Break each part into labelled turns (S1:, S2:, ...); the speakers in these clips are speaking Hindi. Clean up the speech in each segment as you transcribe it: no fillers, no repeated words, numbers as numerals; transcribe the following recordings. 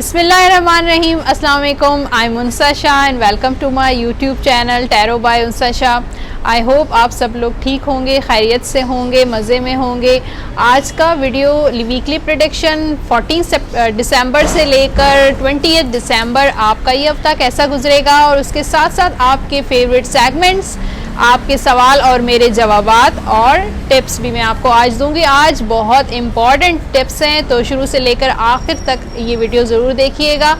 S1: बिस्मिल्लाहिर्रहमानिर्रहीम, अस्सलाम वालेकुम। I am Unsa Shah and welcome to my YouTube channel tarot by Unsa Shah. I hope आप सब लोग ठीक होंगे, खैरियत से होंगे, मज़े में होंगे। आज का वीडियो वीकली प्रेडिक्शन 14 दिसंबर से लेकर 28 दिसंबर आपका ये हफ्ता कैसा गुजरेगा और उसके साथ साथ आपके फेवरेट सेगमेंट्स, आपके सवाल और मेरे जवाबात और टिप्स भी मैं आपको आज दूंगी। आज बहुत इम्पॉर्टेंट टिप्स हैं, तो शुरू से लेकर आखिर तक ये वीडियो ज़रूर देखिएगा।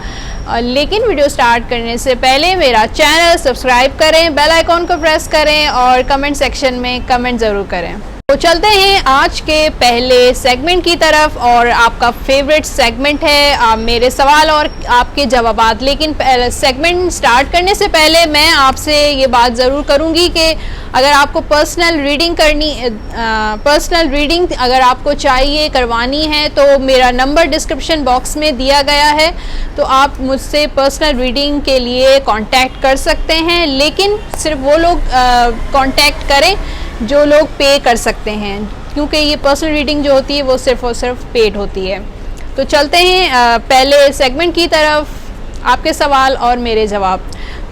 S1: लेकिन वीडियो स्टार्ट करने से पहले मेरा चैनल सब्सक्राइब करें, बेल आइकॉन को प्रेस करें और कमेंट सेक्शन में कमेंट ज़रूर करें। तो चलते हैं आज के पहले सेगमेंट की तरफ और आपका फेवरेट सेगमेंट है मेरे सवाल और आपके जवाबात। लेकिन सेगमेंट स्टार्ट करने से पहले मैं आपसे ये बात ज़रूर करूँगी कि अगर आपको पर्सनल रीडिंग अगर आपको चाहिए करवानी है तो मेरा नंबर डिस्क्रिप्शन बॉक्स में दिया गया है, तो आप मुझसे पर्सनल रीडिंग के लिए कांटेक्ट कर सकते हैं। लेकिन सिर्फ वो लोग कांटेक्ट करें जो लोग पे कर सकते हैं, क्योंकि ये पर्सनल रीडिंग जो होती है वो सिर्फ और सिर्फ पेड होती है। तो चलते हैं पहले सेगमेंट की तरफ, आपके सवाल और मेरे जवाब।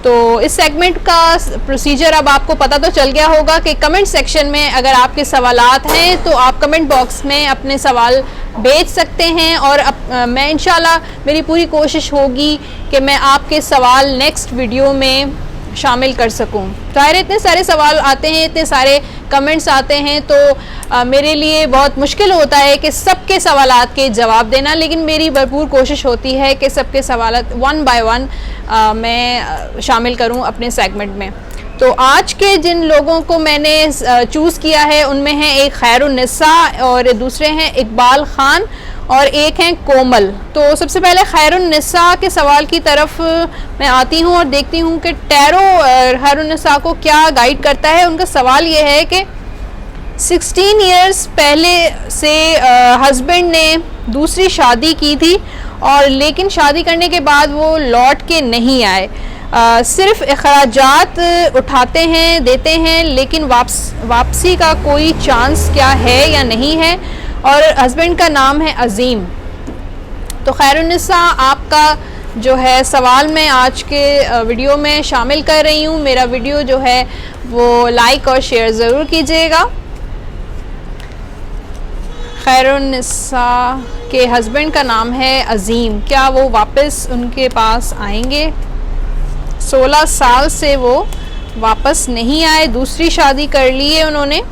S1: तो इस सेगमेंट का प्रोसीजर अब आपको पता तो चल गया होगा कि कमेंट सेक्शन में अगर आपके सवालात हैं तो आप कमेंट बॉक्स में अपने सवाल भेज सकते हैं और मैं इंशाल्लाह मेरी पूरी कोशिश होगी कि मैं आपके सवाल नेक्स्ट वीडियो में शामिल कर सकूं। ज़ाहिर है इतने सारे सवाल आते हैं, इतने सारे कमेंट्स आते हैं, तो मेरे लिए बहुत मुश्किल होता है कि सबके सवालात के जवाब देना। लेकिन मेरी भरपूर कोशिश होती है कि सबके सवालात वन बाय वन मैं शामिल करूं अपने सेगमेंट में। तो आज के जिन लोगों को मैंने चूज़ किया है उनमें हैं एक खैरुन्निसा और दूसरे हैं इकबाल ख़ान और एक हैं कोमल। तो सबसे पहले खैरुन्निसा के सवाल की तरफ मैं आती हूँ और देखती हूँ कि टैरो खैरुन्निसा को क्या गाइड करता है। उनका सवाल ये है कि 16 इयर्स पहले से हस्बैंड ने दूसरी शादी की थी और लेकिन शादी करने के बाद वो लौट के नहीं आए, सिर्फ अखराजात उठाते हैं, देते हैं, लेकिन वापसी का कोई चांस क्या है या नहीं है। और हस्बैंड का नाम है अजीम। तो खैरुन्निसा, आपका जो है सवाल मैं आज के वीडियो में शामिल कर रही हूँ। मेरा वीडियो जो है वो लाइक और शेयर ज़रूर कीजिएगा। खैरुन्निसा के हस्बैंड का नाम है अजीम, क्या वो वापस उनके पास आएंगे? 16 साल से वो वापस नहीं आए, दूसरी शादी कर ली है उन्होंने।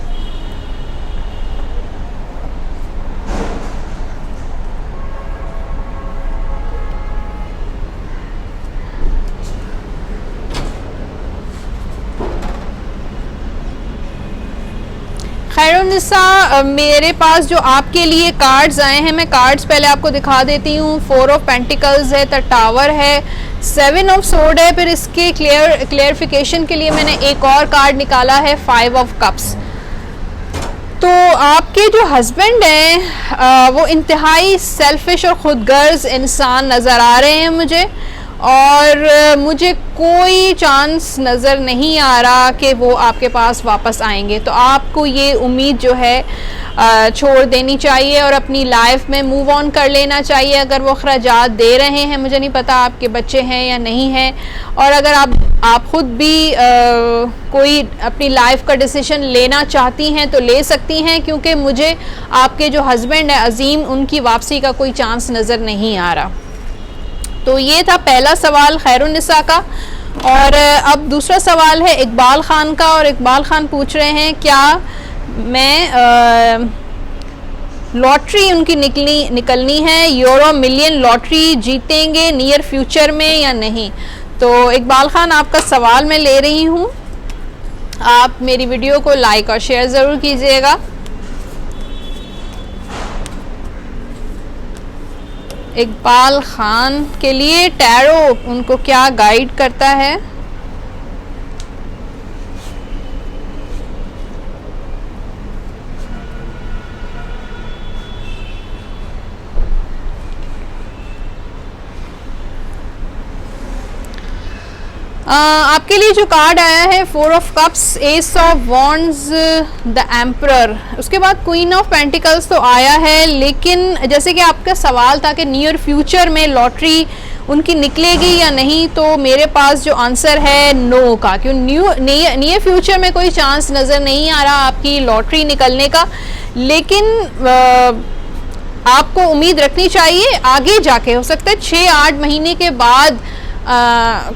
S1: खैरुन्निसा, मेरे पास जो आपके लिए कार्ड्स आए हैं, मैं कार्ड्स पहले आपको दिखा देती हूँ। 4 ऑफ पेंटिकल्स है, द टावर है, 7 ऑफ सोर्ड है, फिर इसके क्लियरिफिकेशन के लिए मैंने एक और कार्ड निकाला है, 5 ऑफ कप्स। तो आपके जो हस्बैंड हैं वो इंतहाई सेल्फिश और खुदगर्ज इंसान नज़र आ रहे हैं मुझे, और मुझे कोई चांस नज़र नहीं आ रहा कि वो आपके पास वापस आएंगे। तो आपको ये उम्मीद जो है छोड़ देनी चाहिए और अपनी लाइफ में मूव ऑन कर लेना चाहिए। अगर वो अखराजात दे रहे हैं, मुझे नहीं पता आपके बच्चे हैं या नहीं हैं, और अगर आप ख़ुद भी कोई अपनी लाइफ का डिसीजन लेना चाहती हैं तो ले सकती हैं, क्योंकि मुझे आपके जो हस्बैंड है अजीम, उनकी वापसी का कोई चांस नज़र नहीं आ रहा। तो ये था पहला सवाल खैरुन्निसा का। और अब दूसरा सवाल है इकबाल ख़ान का, और इकबाल ख़ान पूछ रहे हैं क्या मैं लॉटरी उनकी निकलनी है, यूरो मिलियन लॉटरी जीतेंगे नियर फ्यूचर में या नहीं। तो इकबाल ख़ान, आपका सवाल मैं ले रही हूँ, आप मेरी वीडियो को लाइक और शेयर ज़रूर कीजिएगा। इकबाल ख़ान के लिए टैरो उनको क्या गाइड करता है? आपके लिए जो कार्ड आया है 4 of cups, S of wands, the emperor, उसके बाद क्वीन ऑफ पेंटिकल्स तो आया है, लेकिन जैसे कि आपका सवाल था कि नियर फ्यूचर में लॉटरी उनकी निकलेगी या नहीं, तो मेरे पास जो आंसर है नो का, क्यों नियर फ्यूचर में कोई चांस नज़र नहीं आ रहा आपकी लॉटरी निकलने का, लेकिन आपको उम्मीद रखनी चाहिए आगे जाके, हो सकता है 6-8 महीने के बाद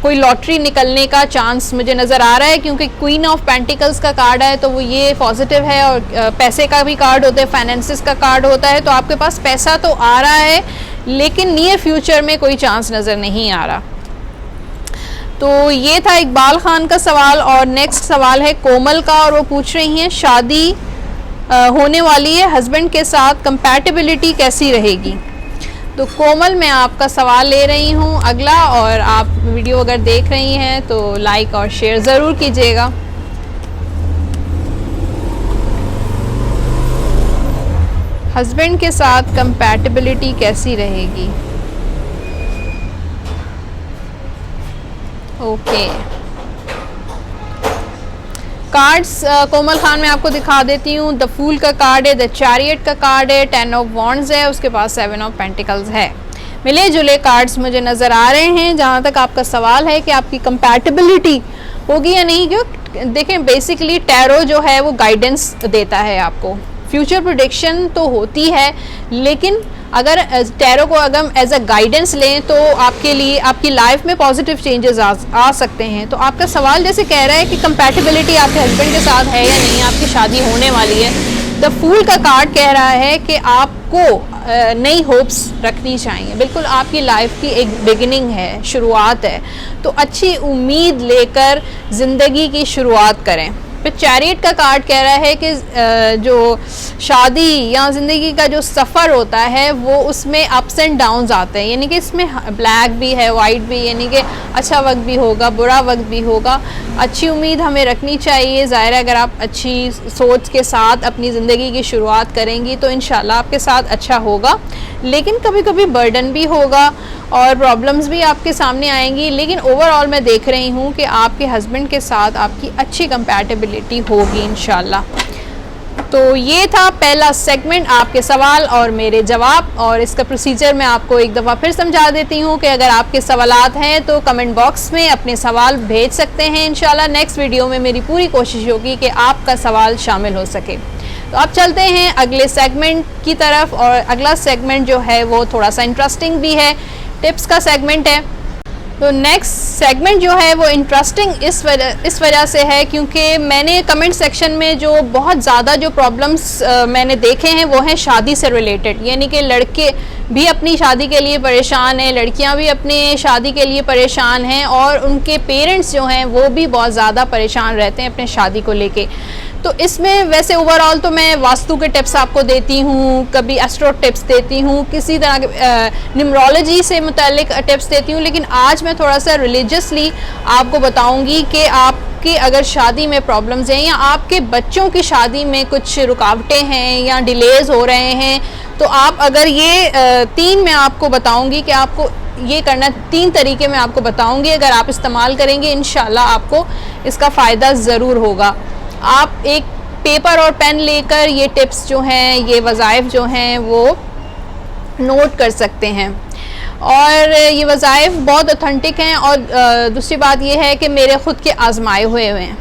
S1: कोई लॉटरी निकलने का चांस मुझे नज़र आ रहा है, क्योंकि क्वीन ऑफ पेंटिकल्स का कार्ड है तो वो ये पॉजिटिव है, और पैसे का भी कार्ड होता है, फाइनेंसिस का कार्ड होता है, तो आपके पास पैसा तो आ रहा है लेकिन नियर फ्यूचर में कोई चांस नज़र नहीं आ रहा। तो ये था इकबाल खान का सवाल। और नेक्स्ट सवाल है कोमल का, और वो पूछ रही हैं शादी होने वाली है, हस्बैंड के साथ कंपैटिबिलिटी कैसी रहेगी। तो कोमल, मैं आपका सवाल ले रही हूँ अगला, और आप वीडियो अगर देख रही हैं तो लाइक और शेयर ज़रूर कीजिएगा। हस्बैंड के साथ कंपैटिबिलिटी कैसी रहेगी। ओके, कार्ड्स कोमल खान मैं आपको दिखा देती हूँ। द फूल का कार्ड है, द चैरियट का कार्ड है, 10 ऑफ वॉन्ड्स है, उसके पास 7 ऑफ पेंटिकल्स है। मिले जुले कार्ड्स मुझे नज़र आ रहे हैं। जहाँ तक आपका सवाल है कि आपकी कंपैटिबिलिटी होगी या नहीं, क्यों देखें बेसिकली टैरो जो है वो गाइडेंस देता है आपको, फ्यूचर प्रेडिक्शन तो होती है, लेकिन अगर टैरो को अगर एज अ गाइडेंस लें तो आपके लिए आपकी लाइफ में पॉजिटिव चेंजेस आ सकते हैं। तो आपका सवाल जैसे कह रहा है कि कंपैटिबिलिटी आपके हस्बैंड के साथ है या नहीं, आपकी शादी होने वाली है। द फूल का कार्ड कह रहा है कि आपको नई होप्स रखनी चाहिए, बिल्कुल आपकी लाइफ की एक बिगिनिंग है, शुरुआत है, तो अच्छी उम्मीद लेकर ज़िंदगी की शुरुआत करें। फिर चैरियट का कार्ड कह रहा है कि जो शादी या ज़िंदगी का जो सफ़र होता है वो उसमें अप्स एंड डाउन्स आते हैं, यानी कि इसमें ब्लैक भी है, वाइट भी, यानी कि अच्छा वक्त भी होगा, बुरा वक्त भी होगा। अच्छी उम्मीद हमें रखनी चाहिए। ज़ाहिर है अगर आप अच्छी सोच के साथ अपनी ज़िंदगी की शुरुआत करेंगी तो इंशाल्लाह आपके साथ अच्छा होगा, लेकिन कभी कभी बर्डन भी होगा और प्रॉब्लम्स भी आपके सामने आएंगी, लेकिन ओवरऑल मैं देख रही हूँ कि आपके हस्बैंड के साथ आपकी अच्छी कंपैटिबिलिटी होगी इंशाल्लाह। तो ये था पहला सेगमेंट, आपके सवाल और मेरे जवाब, और इसका प्रोसीजर मैं आपको एक दफ़ा फिर समझा देती हूँ कि अगर आपके सवालात हैं तो कमेंट बॉक्स में अपने सवाल भेज सकते हैं। इंशाल्लाह नेक्स्ट वीडियो में मेरी पूरी कोशिश होगी कि आपका सवाल शामिल हो सके। तो अब चलते हैं अगले सेगमेंट की तरफ, और अगला सेगमेंट जो है वो थोड़ा सा इंटरेस्टिंग भी है, टिप्स का सेगमेंट है। तो नेक्स्ट सेगमेंट जो है वो इंटरेस्टिंग इस वजह से है क्योंकि मैंने कमेंट सेक्शन में जो बहुत ज़्यादा जो प्रॉब्लम्स मैंने देखे हैं वो हैं शादी से रिलेटेड, यानी कि लड़के भी अपनी शादी के लिए परेशान हैं, लड़कियां भी अपनी शादी के लिए परेशान हैं, और उनके पेरेंट्स जो हैं वो भी बहुत ज़्यादा परेशान रहते हैं अपने शादी को लेके। तो इसमें वैसे ओवरऑल तो मैं वास्तु के टिप्स आपको देती हूँ, कभी एस्ट्रो टिप्स देती हूँ, किसी तरह के न्यूमरोलॉजी से मुतालिक टिप्स देती हूँ, लेकिन आज मैं थोड़ा सा रिलीजियसली आपको बताऊँगी कि आपकी अगर शादी में प्रॉब्लम्स हैं या आपके बच्चों की शादी में कुछ रुकावटें हैं या डिलेज़ हो रहे हैं, तो आप अगर ये 3 मैं आपको बताऊँगी कि आपको ये करना, 3 तरीके मैं आपको बताऊँगी, अगर आप इस्तेमाल करेंगे इंशाल्लाह आपको इसका फ़ायदा ज़रूर होगा। आप एक पेपर और पेन लेकर ये टिप्स जो हैं, ये वज़ाइफ जो हैं वो नोट कर सकते हैं, और ये वज़ाइफ बहुत ऑथेंटिक हैं, और दूसरी बात ये है कि मेरे ख़ुद के आजमाए हुए हैं।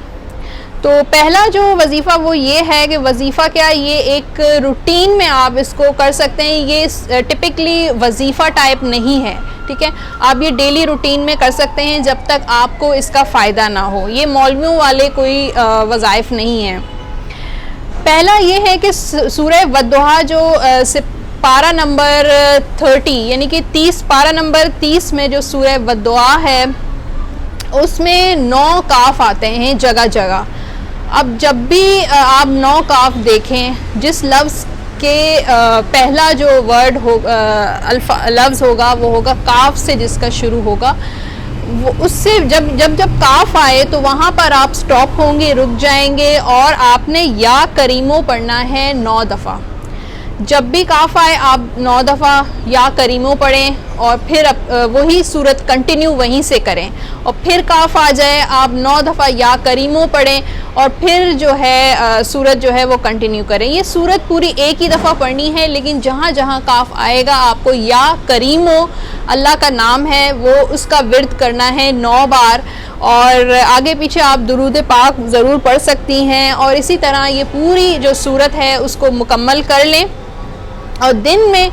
S1: तो पहला जो वजीफ़ा वो ये है कि वजीफ़ा क्या, ये एक रूटीन में आप इसको कर सकते हैं, ये टिपिकली वजीफ़ा टाइप नहीं है, ठीक है, आप ये डेली रूटीन में कर सकते हैं जब तक आपको इसका फ़ायदा ना हो। ये मौलवियों वाले कोई वज़ाइफ नहीं है। पहला ये है कि सूरह वद्दुहा जो पारा नंबर 30 यानी कि 30 पारा नंबर 30 में जो सूरह वद्दुहा है उसमें 9 काफ आते हैं जगह जगह। अब जब भी आप 9 काफ देखें, जिस लफ्ज़ के पहला जो वर्ड हो लफ्ज़ होगा वो होगा काफ से, जिसका शुरू होगा वो, उससे जब काफ आए तो वहाँ पर आप स्टॉप होंगे, रुक जाएंगे, और आपने या करीमो पढ़ना है 9 दफ़ा। जब भी काफ आए आप 9 दफ़ा या करीमों पढ़ें और फिर वही सूरत कंटिन्यू वहीं से करें, और फिर काफ आ जाए आप 9 दफ़ा या करीमों पढ़ें और फिर जो है सूरत जो है वो कंटिन्यू करें। ये सूरत पूरी एक ही दफ़ा पढ़नी है, लेकिन जहाँ जहाँ काफ आएगा आपको या करीमों अल्लाह का नाम है वो उसका विर्द करना है 9 बार, और आगे पीछे आप दुरूद पाक ज़रूर पढ़ सकती हैं। और इसी तरह ये पूरी जो सूरत है उसको मुकम्मल कर लें, और दिन में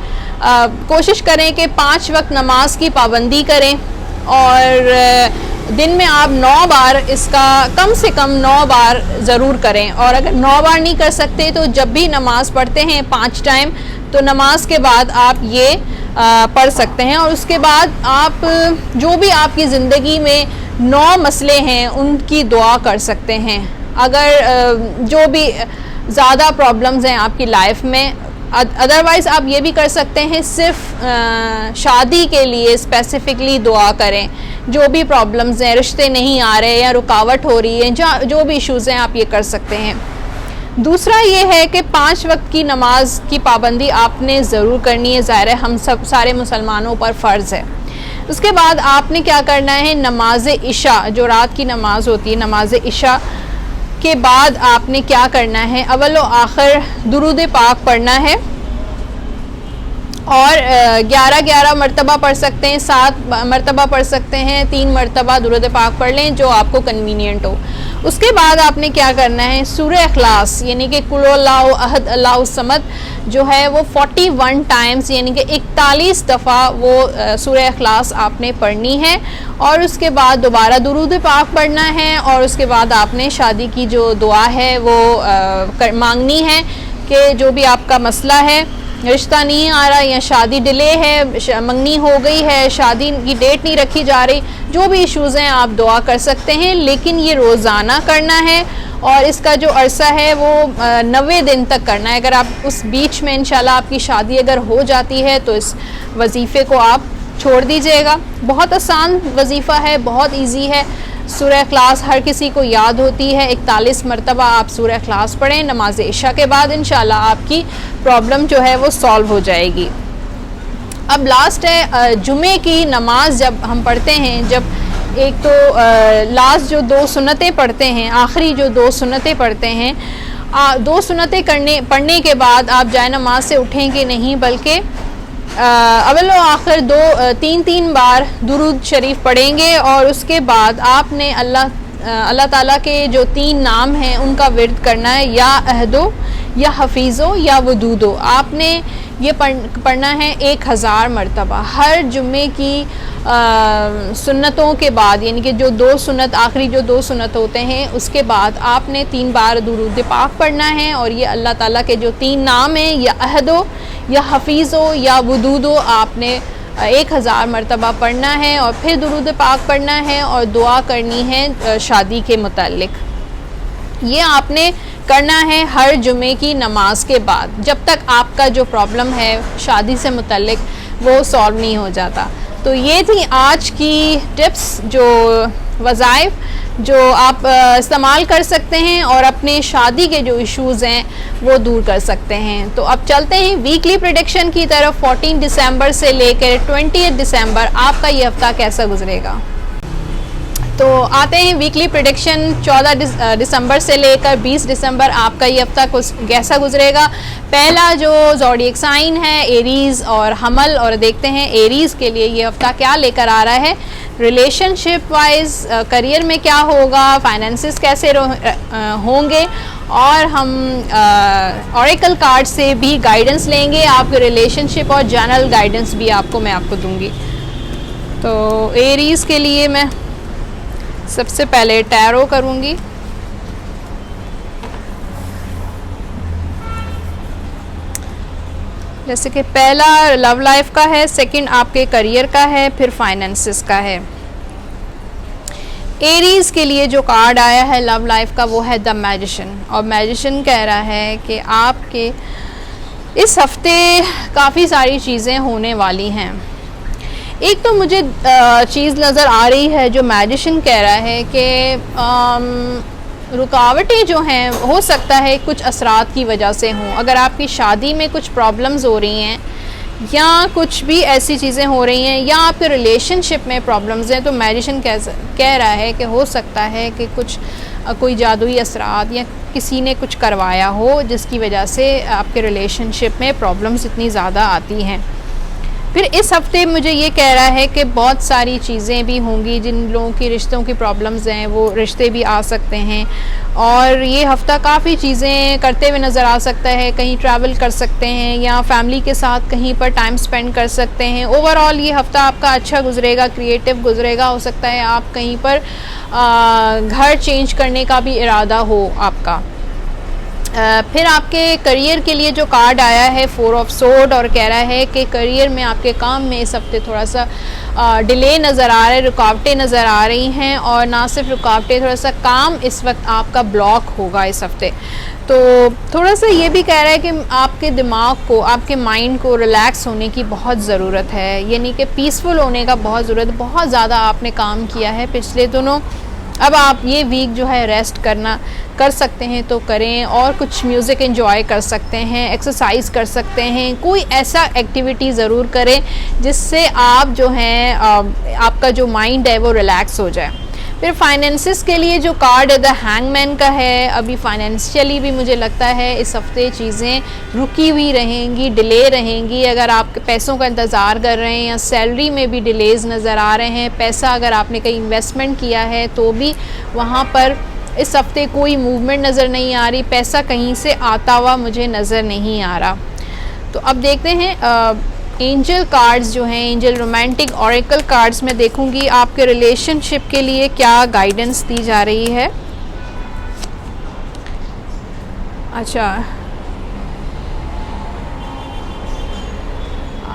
S1: कोशिश करें कि 5 वक्त नमाज की पाबंदी करें, और दिन में आप 9 बार इसका कम से कम 9 बार ज़रूर करें। और अगर 9 बार नहीं कर सकते तो जब भी नमाज़ पढ़ते हैं 5 टाइम, तो नमाज के बाद आप ये पढ़ सकते हैं। और उसके बाद आप जो भी आपकी ज़िंदगी में 9 मसले हैं उनकी दुआ कर सकते हैं। अगर जो भी ज़्यादा प्रॉब्लम्स हैं आपकी लाइफ में, अदरवाइज़ आप ये भी कर सकते हैं सिर्फ शादी के लिए स्पेसिफ़िकली दुआ करें। जो भी प्रॉब्लम्स हैं, रिश्ते नहीं आ रहे या रुकावट हो रही है, जो भी इश्यूज़ हैं आप ये कर सकते हैं। दूसरा ये है कि 5 वक्त की नमाज की पाबंदी आपने ज़रूर करनी है, ज़ाहिर है हम सब सारे मुसलमानों पर फ़र्ज़ है। उसके बाद आपने क्या करना है, नमाज इशा जो रात की नमाज होती है, नमाज इशा के बाद आपने क्या करना है, अव्वल व आखिर दुरूद पाक पढ़ना है, और 11 मरतबा पढ़ सकते हैं, 7 मरतबा पढ़ सकते हैं, 3 मरतबा दुरूद पाक पढ़ लें जो आपको कन्वीनियंट हो। उसके बाद आपने क्या करना है, सूरह इखलास यानी कि कुल हुवल्लाहु अहद अल्लाहु समद जो है वो 41 टाइम्स यानी कि 41 दफ़ा वो सूरह इखलास आपने पढ़नी है। और उसके बाद दोबारा दुरूद पाक पढ़ना है, और उसके बाद आपने शादी की जो दुआ है वो मांगनी है कि जो भी आपका मसला है, रिश्ता नहीं आ रहा या शादी डिले है, मंगनी हो गई है, शादी की डेट नहीं रखी जा रही, जो भी इश्यूज़ हैं आप दुआ कर सकते हैं। लेकिन ये रोज़ाना करना है, और इसका जो अरसा है वो 90 दिन तक करना है। अगर आप उस बीच में इंशाल्लाह आपकी शादी अगर हो जाती है तो इस वजीफ़े को आप छोड़ दीजिएगा। बहुत आसान वजीफ़ा है, बहुत इजी है। सूरह इखलास हर किसी को याद होती है, 41 मरतबा आप सूरह इखलास पढ़ें नमाज इशा के बाद, इंशाल्लाह आपकी प्रॉब्लम जो है वो सॉल्व हो जाएगी। अब लास्ट है जुमे की नमाज जब हम पढ़ते हैं, जब एक तो लास्ट जो 2 सुन्नतें पढ़ते हैं, आखिरी जो 2 सुन्नतें पढ़ते हैं, 2 सुन्नतें पढ़ने के बाद आप जाए नमाज से उठेंगे नहीं, बल्कि अव्वल व आखिर 3 बार दुरूद शरीफ पढ़ेंगे। और उसके बाद आपने अल्लाह ताला के जो 3 नाम हैं उनका विर्द करना है, या अहदो या हफीज़ो या वदूदो। आपने ये पढ़ना है 1000 मरतबा हर जुम्मे की सुन्नतों के बाद, यानी कि जो 2 सुन्नत आखिरी जो 2 सुन्नत होते हैं उसके बाद आपने 3 बार दुरूद पाक पढ़ना है। और ये अल्लाह ताला के जो 3 नाम हैं, या अहदो या हफीज़ो या वदूदो, आपने 1000 मरतबा पढ़ना है, और फिर दुरूद पाक पढ़ना है और दुआ करनी है शादी के मुताल्लिक। ये आपने करना है हर जुमे की नमाज के बाद, जब तक आपका जो प्रॉब्लम है शादी से मुताल्लिक वो सॉल्व नहीं हो जाता। तो ये थी आज की टिप्स, जो वज़ाइफ जो आप इस्तेमाल कर सकते हैं और अपने शादी के जो इश्यूज़ हैं वो दूर कर सकते हैं। तो अब चलते हैं वीकली प्रेडिक्शन की तरफ। 14 दिसंबर से लेकर 20 दिसंबर आपका ये हफ्ता कैसा गुजरेगा। तो आते हैं वीकली प्रेडिक्शन। 14 दिसंबर से लेकर 20 दिसंबर आपका ये हफ्ता कैसा गुजरेगा। पहला जो ज़ोडिएक साइन है एरीज़ और हमल, और देखते हैं एरीज़ के लिए ये हफ्ता क्या लेकर आ रहा है। रिलेशनशिप वाइज करियर में क्या होगा, फाइनेंसेस कैसे होंगे, और हम ऑरेकल कार्ड से भी गाइडेंस लेंगे। आपके रिलेशनशिप और जनरल गाइडेंस भी मैं आपको दूंगी। तो एरीज़ के लिए मैं सबसे पहले टैरो करूंगी। जैसे कि पहला लव लाइफ का है, सेकंड आपके करियर का है, फिर फाइनेंसेस का है। एरीज़ के लिए जो कार्ड आया है लव लाइफ का वो है द मैजिशियन, और मैजिशियन कह रहा है कि आपके इस हफ्ते काफ़ी सारी चीज़ें होने वाली हैं। एक तो मुझे चीज़ नज़र आ रही है जो मैजिशियन कह रहा है कि रुकावटें जो हैं हो सकता है कुछ असरात की वजह से हों। अगर आपकी शादी में कुछ प्रॉब्लम्स हो रही हैं या कुछ भी ऐसी चीज़ें हो रही हैं या आपके रिलेशनशिप में प्रॉब्लम्स हैं, तो मैजिशियन कह रहा है कि हो सकता है कि कुछ कोई जादुई असरात या किसी ने कुछ करवाया हो जिसकी वजह से आपके रिलेशनशिप में प्रॉब्लम्स इतनी ज़्यादा आती हैं। फिर इस हफ्ते मुझे ये कह रहा है कि बहुत सारी चीज़ें भी होंगी, जिन लोगों की रिश्तों की प्रॉब्लम्स हैं वो रिश्ते भी आ सकते हैं, और ये हफ़्ता काफ़ी चीज़ें करते हुए नज़र आ सकता है। कहीं ट्रैवल कर सकते हैं या फैमिली के साथ कहीं पर टाइम स्पेंड कर सकते हैं। ओवरऑल ये हफ़्ता आपका अच्छा गुजरेगा, क्रिएटिव गुजरेगा। हो सकता है आप कहीं पर घर चेंज करने का भी इरादा हो आपका। फिर आपके करियर के लिए जो कार्ड आया है 4 ऑफ सोर्ड, और कह रहा है कि करियर में आपके काम में इस हफ्ते थोड़ा सा डिले नज़र आ रहा है, रुकावटें नज़र आ रही हैं। और ना सिर्फ रुकावटें, थोड़ा सा काम इस वक्त आपका ब्लॉक होगा इस हफ्ते। तो थोड़ा सा ये भी कह रहा है कि आपके दिमाग को, आपके माइंड को रिलैक्स होने की बहुत ज़रूरत है, यानी कि पीसफुल होने का बहुत ज़रूरत है। बहुत ज़्यादा आपने काम किया है पिछले दिनों, अब आप ये वीक जो है रेस्ट कर सकते हैं तो करें, और कुछ म्यूज़िक एंजॉय कर सकते हैं, एक्सरसाइज कर सकते हैं, कोई ऐसा एक्टिविटी ज़रूर करें जिससे आप जो हैं आपका जो माइंड है वो रिलैक्स हो जाए। फिर फाइनेंसिस के लिए जो कार्ड है द हैंगमैन का है। अभी फाइनेंशियली भी मुझे लगता है इस हफ्ते चीज़ें रुकी हुई रहेंगी, डिले रहेंगी। अगर आप पैसों का इंतज़ार कर रहे हैं या सैलरी में भी डिलेज़ नज़र आ रहे हैं, पैसा अगर आपने कहीं इन्वेस्टमेंट किया है तो भी वहाँ पर इस हफ्ते कोई मूवमेंट नज़र नहीं आ रही, पैसा कहीं से आता हुआ मुझे नज़र नहीं आ रहा। तो अब देखते हैं एंजल कार्ड्स जो हैं, एंजल रोमांटिक ऑरेकल कार्ड्स में देखूंगी आपके रिलेशनशिप के लिए क्या गाइडेंस दी जा रही है। अच्छा,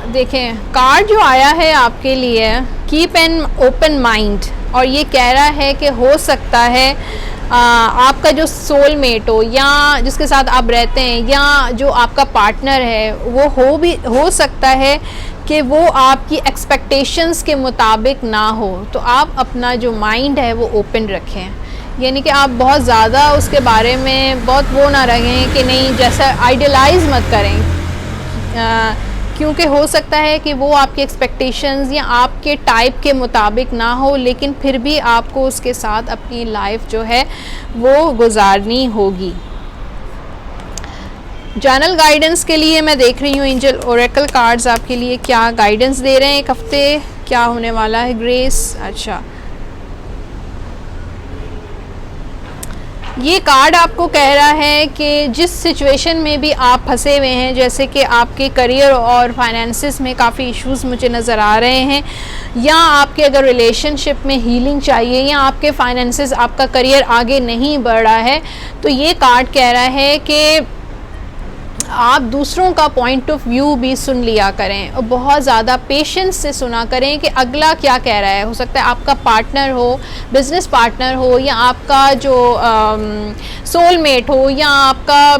S1: देखें कार्ड जो आया है आपके लिए कीप एन ओपन माइंड, और ये कह रहा है कि हो सकता है आपका जो सोलमेट हो या जिसके साथ आप रहते हैं या जो आपका पार्टनर है वो हो सकता है कि वो आपकी एक्सपेक्टेशंस के मुताबिक ना हो। तो आप अपना जो माइंड है वो ओपन रखें, यानी कि आप बहुत ज़्यादा उसके बारे में बहुत वो ना रहें कि नहीं, जैसा आइडियलाइज़ मत करें, क्योंकि हो सकता है कि वो आपकी एक्सपेक्टेशंस या आपके टाइप के मुताबिक ना हो, लेकिन फिर भी आपको उसके साथ अपनी लाइफ जो है वो गुजारनी होगी। जनरल गाइडेंस के लिए मैं देख रही हूँ एंजल ओरेकल कार्ड्स आपके लिए क्या गाइडेंस दे रहे हैं, एक हफ्ते क्या होने वाला है। ग्रेस, अच्छा, ये कार्ड आपको कह रहा है कि जिस सिचुएशन में भी आप फंसे हुए हैं, जैसे कि आपके करियर और फाइनेंसिस में काफ़ी इश्यूज मुझे नज़र आ रहे हैं, या आपके अगर रिलेशनशिप में हीलिंग चाहिए, या आपके फाइनेंसिस, आपका करियर आगे नहीं बढ़ रहा है, तो ये कार्ड कह रहा है कि आप दूसरों का पॉइंट ऑफ व्यू भी सुन लिया करें और बहुत ज़्यादा पेशेंस से सुना करें कि अगला क्या कह रहा है। हो सकता है आपका पार्टनर हो, बिजनेस पार्टनर हो, या आपका जो सोलमेट हो, या आपका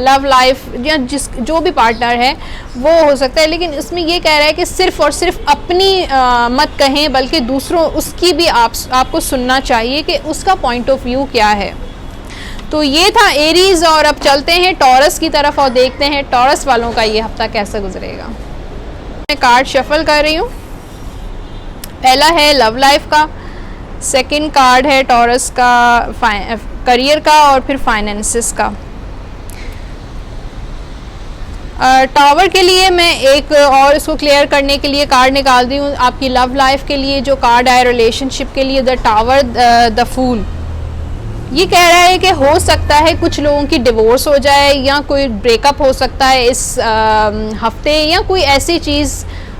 S1: लव लाइफ, या जो भी पार्टनर है वो हो सकता है। लेकिन इसमें ये कह रहा है कि सिर्फ़ और सिर्फ अपनी मत कहें, बल्कि दूसरों उसकी भी आपको सुनना चाहिए कि उसका पॉइंट ऑफ व्यू क्या है। तो ये था एरीज, और अब चलते हैं टॉरस की तरफ और देखते हैं टॉरस वालों का ये हफ्ता कैसा गुजरेगा। मैं कार्ड शफल कर रही हूँ। पहला है लव लाइफ का, सेकंड कार्ड है टॉरस का करियर का, और फिर फाइनेंसिस का। टावर के लिए मैं एक और इसको क्लियर करने के लिए कार्ड निकाल दी हूँ। आपकी लव लाइफ के लिए जो कार्ड आया रिलेशनशिप के लिए द टावर, द फूल, ये कह रहा है कि हो सकता है कुछ लोगों की डिवोर्स हो जाए, या कोई ब्रेकअप हो सकता है इस हफ्ते, या कोई ऐसी चीज़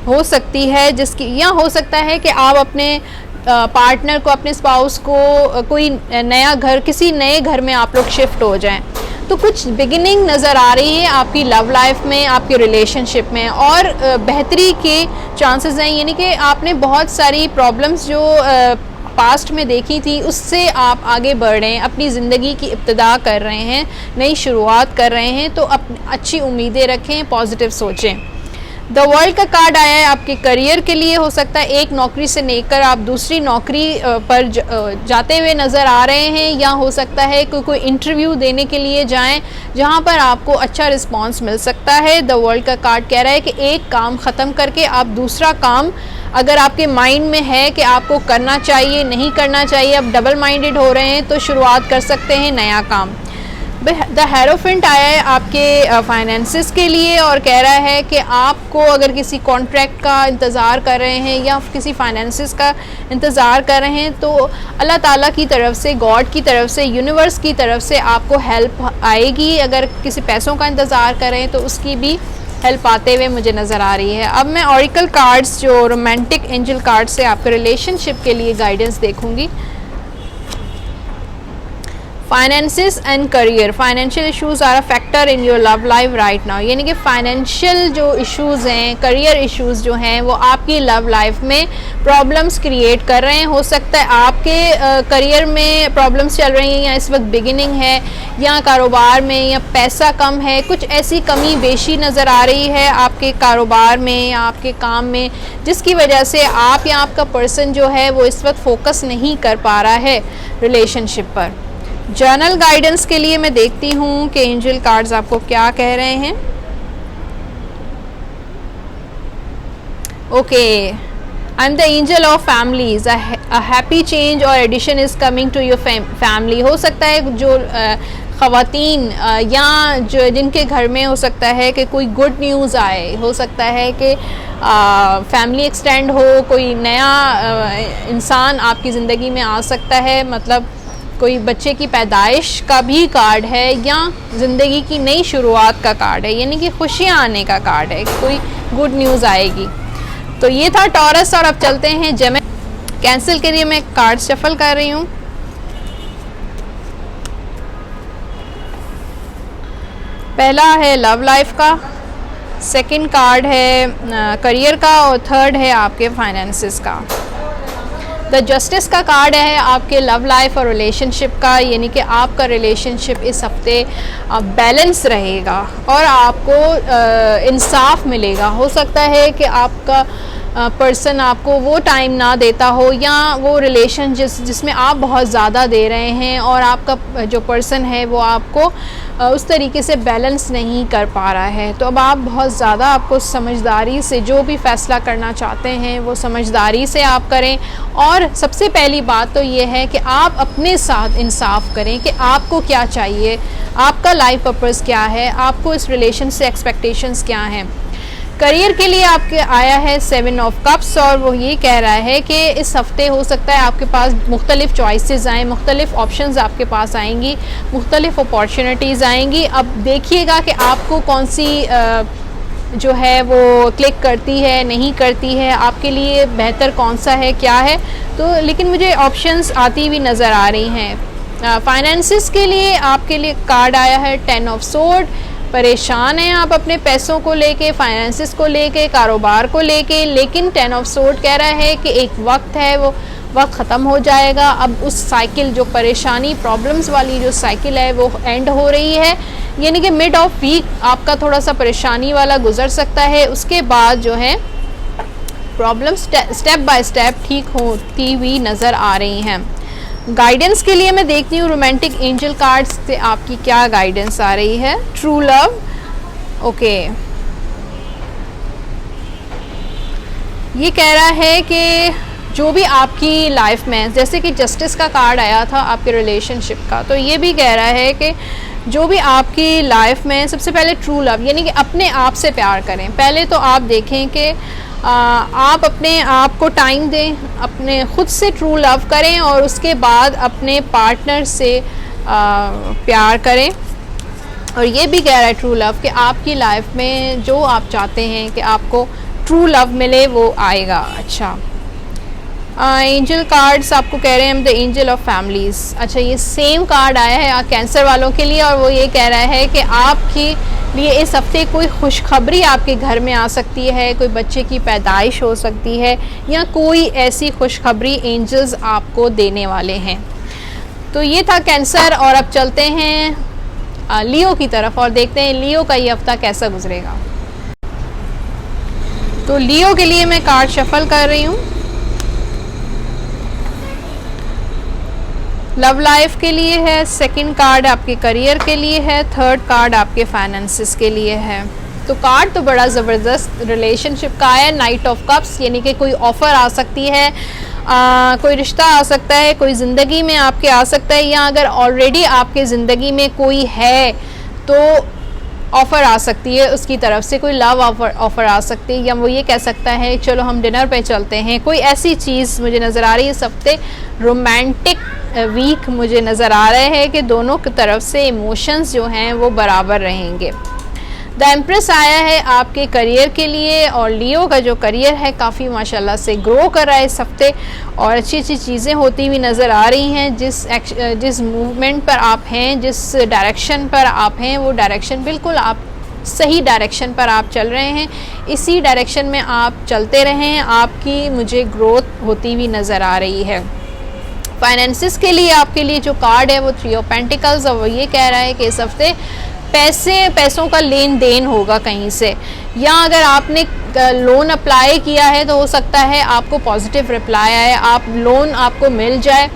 S1: हो सकती है जिसकी, या हो सकता है कि आप अपने पार्टनर को, अपने स्पाउस को कोई नया घर, किसी नए घर में आप लोग शिफ्ट हो जाएं। तो कुछ बिगिनिंग नज़र आ रही है आपकी लव लाइफ में, आपके रिलेशनशिप में, और बेहतरी के चांसेस हैं। यानी कि आपने बहुत सारी प्रॉब्लम्स जो पास्ट में देखी थी उससे आप आगे बढ़ रहे हैं, अपनी ज़िंदगी की इब्तिदा कर रहे हैं, नई शुरुआत कर रहे हैं। तो अच्छी उम्मीदें रखें, पॉजिटिव सोचें। द वर्ल्ड का कार्ड आया है आपके करियर के लिए। हो सकता है एक नौकरी से लेकर आप दूसरी नौकरी पर जाते हुए नज़र आ रहे हैं, या हो सकता है कोई इंटरव्यू देने के लिए जाएं जहां पर आपको अच्छा रिस्पांस मिल सकता है। द वर्ल्ड का कार्ड कह रहा है कि एक काम ख़त्म करके आप दूसरा काम, अगर आपके माइंड में है कि आपको करना चाहिए नहीं करना चाहिए, आप डबल माइंडेड हो रहे हैं, तो शुरुआत कर सकते हैं नया काम। द हेरोफेंट आया है आपके फाइनेंसिस के लिए और कह रहा है कि आपको अगर किसी कॉन्ट्रैक्ट का इंतज़ार कर रहे हैं या किसी फाइनेंसिस का इंतज़ार कर रहे हैं, तो अल्लाह ताला की तरफ से, गॉड की तरफ से, यूनिवर्स की तरफ से आपको हेल्प आएगी। अगर किसी पैसों का इंतज़ार कर रहे हैं तो उसकी भी हेल्प आते हुए मुझे नज़र आ रही है। अब मैं ऑरिकल कार्ड्स, जो रोमांटिक एंजल कार्ड से आपके रिलेशनशिप के लिए गाइडेंस देखूंगी। Finances and career, financial issues are a factor in your love life right now, यानी कि फाइनेंशियल जो इश्यूज हैं, करियर इश्यूज जो हैं, वो आपकी लव लाइफ में प्रॉब्लम्स क्रिएट कर रहे हैं। हो सकता है आपके करियर में प्रॉब्लम्स चल रही हैं, या इस वक्त बिगिनिंग है, या कारोबार में, या पैसा कम है, कुछ ऐसी कमी बेशी नज़र आ रही है आपके कारोबार में या आपके काम में, जिसकी वजह से आप या आपका पर्सन जो है वो इस वक्त फोकस नहीं कर पा रहा है रिलेशनशिप पर। जर्नल गाइडेंस के लिए मैं देखती हूँ कि एंजल कार्ड्स आपको क्या कह रहे हैं। Okay, I am the angel of families, a happy change और addition is coming to your family. हो सकता है जो ख़वातीन या जो जिनके घर में हो सकता है कि कोई गुड न्यूज़ आए, हो सकता है कि फैमिली एक्सटेंड हो, कोई नया इंसान आपकी ज़िंदगी में आ सकता है, मतलब कोई बच्चे की पैदाइश का भी कार्ड है, या ज़िंदगी की नई शुरुआत का कार्ड है, यानी कि खुशियाँ आने का कार्ड है, कोई गुड न्यूज़ आएगी। तो ये था टॉरस, और अब चलते हैं जेमिनी। कैंसिल के लिए मैं कार्ड शफल कर रही हूँ। पहला है लव लाइफ का, सेकंड कार्ड है करियर का, और थर्ड है आपके फाइनेंसिस का। द जस्टिस का कार्ड है आपके लव लाइफ और रिलेशनशिप का, यानी कि आपका रिलेशनशिप इस हफ्ते बैलेंस रहेगा और आपको इंसाफ मिलेगा। हो सकता है कि आपका पर्सन आपको वो टाइम ना देता हो, या वो रिलेशन जिसमें आप बहुत ज़्यादा दे रहे हैं और आपका जो पर्सन है वो आपको उस तरीके से बैलेंस नहीं कर पा रहा है। तो अब आप बहुत ज़्यादा, आपको समझदारी से जो भी फ़ैसला करना चाहते हैं वो समझदारी से आप करें। और सबसे पहली बात तो ये है कि आप अपने साथ इंसाफ करें कि आपको क्या चाहिए, आपका लाइफ पर्पस क्या है, आपको इस रिलेशन से एक्सपेक्टेशंस क्या हैं। करियर के लिए आपके आया है 7 ऑफ कप्स, और वो ये कह रहा है कि इस हफ्ते हो सकता है आपके पास मुख्तलिफ़ चॉइसेस आएँ, मुख्तलिफ़ ऑप्शंस आपके पास आएंगी, मुख्तलिफ़ अपॉर्चुनिटीज़ आएंगी। अब देखिएगा कि आपको कौन सी जो है वो क्लिक करती है, नहीं करती है, आपके लिए बेहतर कौन सा है, क्या है। तो लेकिन मुझे ऑप्शंस आती हुई नज़र आ रही हैं। फाइनेंसिस के लिए आपके लिए कार्ड आया है 10 ऑफ सोर्ड। परेशान हैं आप अपने पैसों को लेके, फाइनेंसिस को लेके, कारोबार को लेके, लेकिन 10 ऑफ सोर्ड कह रहा है कि एक वक्त है, वो वक्त ख़त्म हो जाएगा। अब उस साइकिल, जो परेशानी प्रॉब्लम्स वाली जो साइकिल है वो एंड हो रही है, यानी कि मिड ऑफ वीक आपका थोड़ा सा परेशानी वाला गुजर सकता है। उसके बाद जो है प्रॉब्लम्स स्टेप बाय स्टेप ठीक होती हुई नज़र आ रही हैं। गाइडेंस के लिए मैं देखती हूँ रोमांटिक एंजल कार्ड्स से आपकी क्या गाइडेंस आ रही है। ट्रू लव, ओके, ये कह रहा है कि जो भी आपकी लाइफ में, जैसे कि जस्टिस का कार्ड आया था आपके रिलेशनशिप का, तो ये भी कह रहा है कि जो भी आपकी लाइफ में, सबसे पहले ट्रू लव, यानी कि अपने आप से प्यार करें। पहले तो आप देखें कि आप अपने आप को टाइम दें, अपने खुद से ट्रू लव करें, और उसके बाद अपने पार्टनर से प्यार करें। और ये भी कह रहा है ट्रू लव कि आपकी लाइफ में जो आप चाहते हैं कि आपको ट्रू लव मिले, वो आएगा। अच्छा, एंजल कार्ड्स आपको कह रहे हैं हम द एंजल ऑफ फैमिलीज़। अच्छा, ये सेम कार्ड आया है कैंसर वालों के लिए, और वो ये कह रहा है कि आपकी लिए इस हफ्ते कोई खुशखबरी आपके घर में आ सकती है, कोई बच्चे की पैदाइश हो सकती है, या कोई ऐसी खुशखबरी एंजल्स आपको देने वाले हैं। तो ये था कैंसर, और अब चलते हैं लियो की तरफ और देखते हैं लियो का ये हफ्ता कैसा गुजरेगा। तो लियो के लिए मैं कार्ड शफल कर रही हूँ। लव लाइफ के लिए है, सेकंड कार्ड आपके करियर के लिए है, थर्ड कार्ड आपके फाइनेंसेस के लिए है। तो कार्ड तो बड़ा ज़बरदस्त रिलेशनशिप का है, नाइट ऑफ कप्स, यानी कि कोई ऑफ़र आ सकती है, कोई रिश्ता आ सकता है, कोई ज़िंदगी में आपके आ सकता है, या अगर ऑलरेडी आपके ज़िंदगी में कोई है तो ऑफ़र आ सकती है उसकी तरफ से, कोई लव ऑफ़र आ सकती है, या वो ये कह सकता है चलो हम डिनर पे चलते हैं। कोई ऐसी चीज़ मुझे नज़र आ रही है। इस हफ्ते रोमांटिक वीक मुझे नज़र आ रहे हैं कि दोनों की तरफ से इमोशंस जो हैं वो बराबर रहेंगे। द एम्प्रेस आया है आपके करियर के लिए, और लियो का जो करियर है काफ़ी माशाल्लाह से ग्रो कर रहा है इस हफ्ते, और अच्छी अच्छी चीज़ें होती हुई नज़र आ रही हैं। जिस मूवमेंट पर आप हैं, जिस डायरेक्शन पर आप हैं, वो डायरेक्शन बिल्कुल आप सही डायरेक्शन पर आप चल रहे हैं। इसी डायरेक्शन में आप चलते रहें, आपकी मुझे ग्रोथ होती हुई नज़र आ रही है। फाइनेंसिस के लिए आपके लिए जो कार्ड है वो 3 ऑफ पेंटिकल्स, और वो ये कह रहा है कि इस हफ्ते पैसों का लेन देन होगा कहीं से, या अगर आपने लोन अप्लाई किया है तो हो सकता है आपको पॉजिटिव रिप्लाई आए, आप लोन आपको मिल जाए,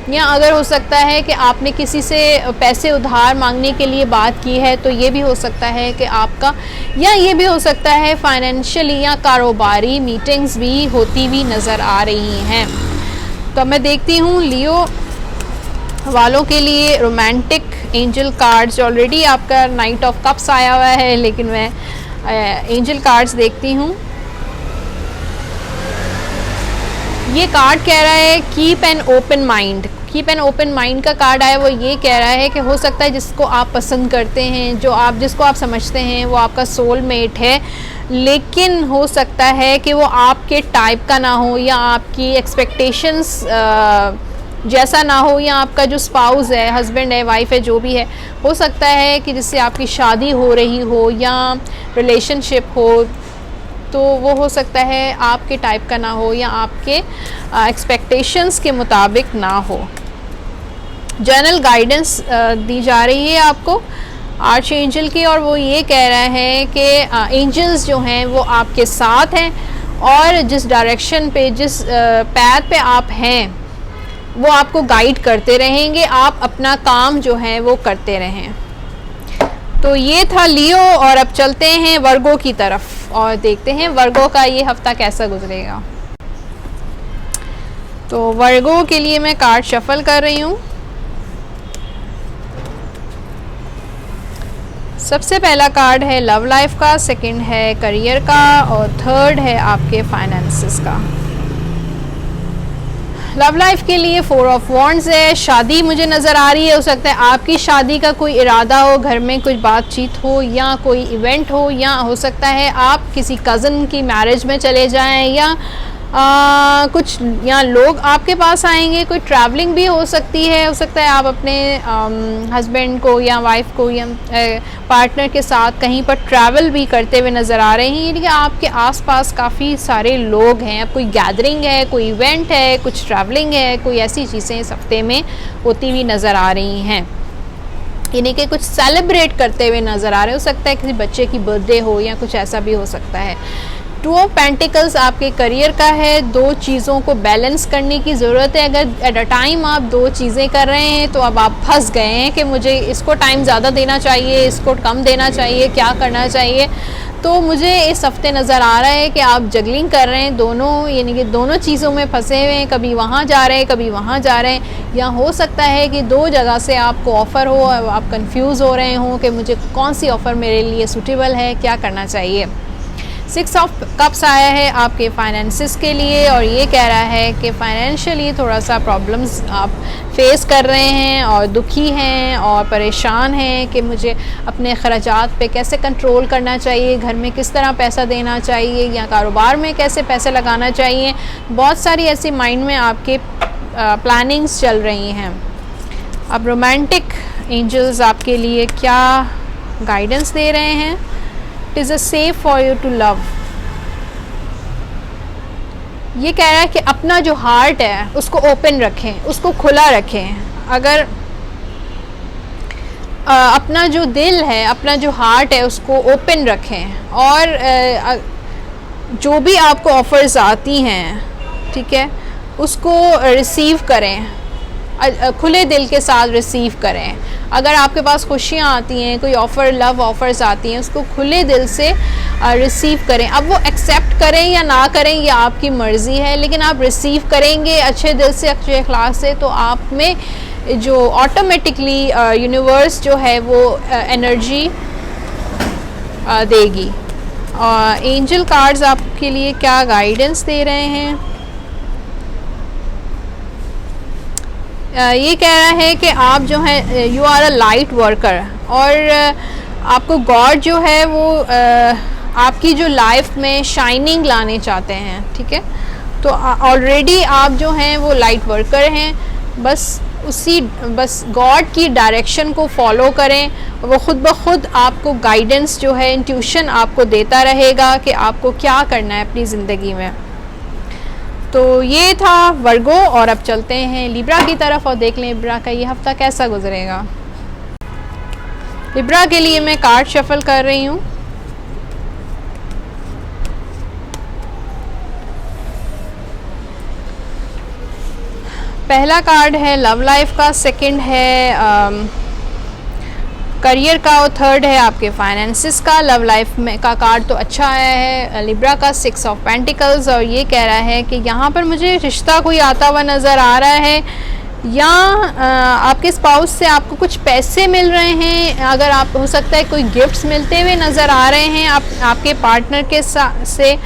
S1: या अगर हो सकता है कि आपने किसी से पैसे उधार मांगने के लिए बात की है तो ये भी हो सकता है कि आपका, या ये भी हो सकता है फाइनेंशियली या कारोबारी मीटिंग्स भी होती हुई नज़र आ रही हैं। तो मैं देखती हूँ लियो वालों के लिए रोमांटिक एंजल कार्ड्स। ऑलरेडी आपका नाइट ऑफ कप्स आया हुआ है, लेकिन मैं एंजल कार्ड्स देखती हूँ। ये कार्ड कह रहा है keep an open mind. Keep an open mind का कार्ड आया, वो ये कह रहा है कि हो सकता है जिसको आप पसंद करते हैं, जिसको आप समझते हैं वो आपका सोलमेट है, लेकिन हो सकता है कि वो आपके टाइप का ना हो, या आपकी एक्सपेक्टेशंस जैसा ना हो, या आपका जो स्पाउस है, हस्बैंड है, वाइफ है, जो भी है, हो सकता है कि जिससे आपकी शादी हो रही हो या रिलेशनशिप हो, तो वो हो सकता है आपके टाइप का ना हो, या आपके एक्सपेक्टेशंस के मुताबिक ना हो। जनरल गाइडेंस दी जा रही है आपको आर्च एंजल की, और वो ये कह रहा है कि एंजल्स जो हैं वो आपके साथ हैं, और जिस डायरेक्शन पे, जिस पैथ पे आप हैं वो आपको गाइड करते रहेंगे, आप अपना काम जो है वो करते रहें। तो ये था लियो, और अब चलते हैं वर्गो की तरफ और देखते हैं वर्गो का ये हफ्ता कैसा गुजरेगा। तो वर्गो के लिए मैं कार्ड शफल कर रही हूँ। सबसे पहला कार्ड है लव लाइफ का, सेकंड है करियर का, और थर्ड है आपके फाइनेंसेस का। लव लाइफ के लिए 4 ऑफ वॉन्ड्स है। शादी मुझे नज़र आ रही है, हो सकता है आपकी शादी का कोई इरादा हो, घर में कुछ बातचीत हो, या कोई इवेंट हो, या हो सकता है आप किसी कज़न की मैरिज में चले जाएं, या कुछ या लोग आपके पास आएंगे, कोई ट्रैवलिंग भी हो सकती है। हो सकता है आप अपने हस्बैंड को या वाइफ को या पार्टनर के साथ कहीं पर ट्रैवल भी करते हुए नज़र आ रहे हैं, यानी कि आपके आसपास काफ़ी सारे लोग हैं, अब कोई गैदरिंग है, कोई इवेंट है, कुछ ट्रैवलिंग है, कोई ऐसी चीज़ें इस हफ्ते में होती हुई नज़र आ रही हैं, यानी कि कुछ सेलिब्रेट करते हुए नज़र आ रहे। हो सकता है किसी बच्चे की बर्थडे हो, या कुछ ऐसा भी हो सकता है। 2 ऑफ पेंटिकल्स आपके करियर का है। 2 चीज़ों को बैलेंस करने की ज़रूरत है। अगर एट अ टाइम आप 2 चीज़ें कर रहे हैं तो अब आप फंस गए हैं कि मुझे इसको टाइम ज़्यादा देना चाहिए, इसको कम देना चाहिए, क्या करना चाहिए। तो मुझे इस हफ्ते नज़र आ रहा है कि आप जगलिंग कर रहे हैं दोनों, यानी कि दोनों चीज़ों में फंसे हुए हैं, कभी वहाँ जा रहे हैं, कभी वहाँ जा रहे हैं, या हो सकता है कि 2 जगह से आपको ऑफ़र हो, आप कंफ्यूज हो रहे हों कि मुझे कौन सी ऑफ़र मेरे लिए सूटेबल है, क्या करना चाहिए। 6 ऑफ कप्स आया है आपके फाइनेंसेस के लिए, और ये कह रहा है कि फाइनेंशियली थोड़ा सा प्रॉब्लम्स आप फेस कर रहे हैं और दुखी हैं और परेशान हैं कि मुझे अपने ख़राजात पे कैसे कंट्रोल करना चाहिए, घर में किस तरह पैसा देना चाहिए, या कारोबार में कैसे पैसे लगाना चाहिए। बहुत सारी ऐसी माइंड में आपके प्लानिंग्स चल रही हैं। अब रोमांटिक एंजल्स आपके लिए क्या गाइडेंस दे रहे हैं। It is a safe for you to love. ये कह रहा है कि अपना जो हार्ट है उसको ओपन रखें, उसको खुला रखें। अगर अपना जो दिल है, अपना जो हार्ट है उसको ओपन रखें, और जो भी आपको ऑफ़र्स आती हैं, ठीक है, उसको रिसीव करें, खुले दिल के साथ रिसीव करें। अगर आपके पास खुशियाँ आती हैं, कोई ऑफ़र, लव ऑफ़र्स आती हैं, उसको खुले दिल से रिसीव करें। अब वो एक्सेप्ट करें या ना करें ये आपकी मर्ज़ी है, लेकिन आप रिसीव करेंगे अच्छे दिल से, अच्छे इखलास से, तो आप में जो ऑटोमेटिकली यूनिवर्स जो है वो एनर्जी देगी। एंजल कार्ड्स आपके लिए क्या गाइडेंस दे रहे हैं? ये कह रहा है कि आप जो है you are a light worker, और आपको गॉड जो है वो आपकी जो लाइफ में शाइनिंग लाने चाहते हैं, ठीक है। तो ऑलरेडी आप जो हैं वो लाइट वर्कर हैं, बस गॉड की डायरेक्शन को फॉलो करें, वो खुद ब खुद आपको गाइडेंस जो है, इंट्यूशन आपको देता रहेगा कि आपको क्या करना है अपनी ज़िंदगी में। तो ये था वर्गो, और अब चलते हैं लिब्रा की तरफ और देख लें लिब्रा का ये हफ्ता कैसा गुजरेगा। लिब्रा के लिए मैं कार्ड शफल कर रही हूँ। पहला कार्ड है लव लाइफ का, सेकंड है करियर का, और थर्ड है आपके फाइनेंसेस का। लव लाइफ में का कार्ड तो अच्छा आया है लिब्रा का, 6 ऑफ पेंटिकल्स, और ये कह रहा है कि यहाँ पर मुझे रिश्ता कोई आता हुआ नज़र आ रहा है, या आपके स्पाउस से आपको कुछ पैसे मिल रहे हैं। अगर आप, हो सकता है कोई गिफ्ट्स मिलते हुए नज़र आ रहे हैं आपके पार्टनर के से,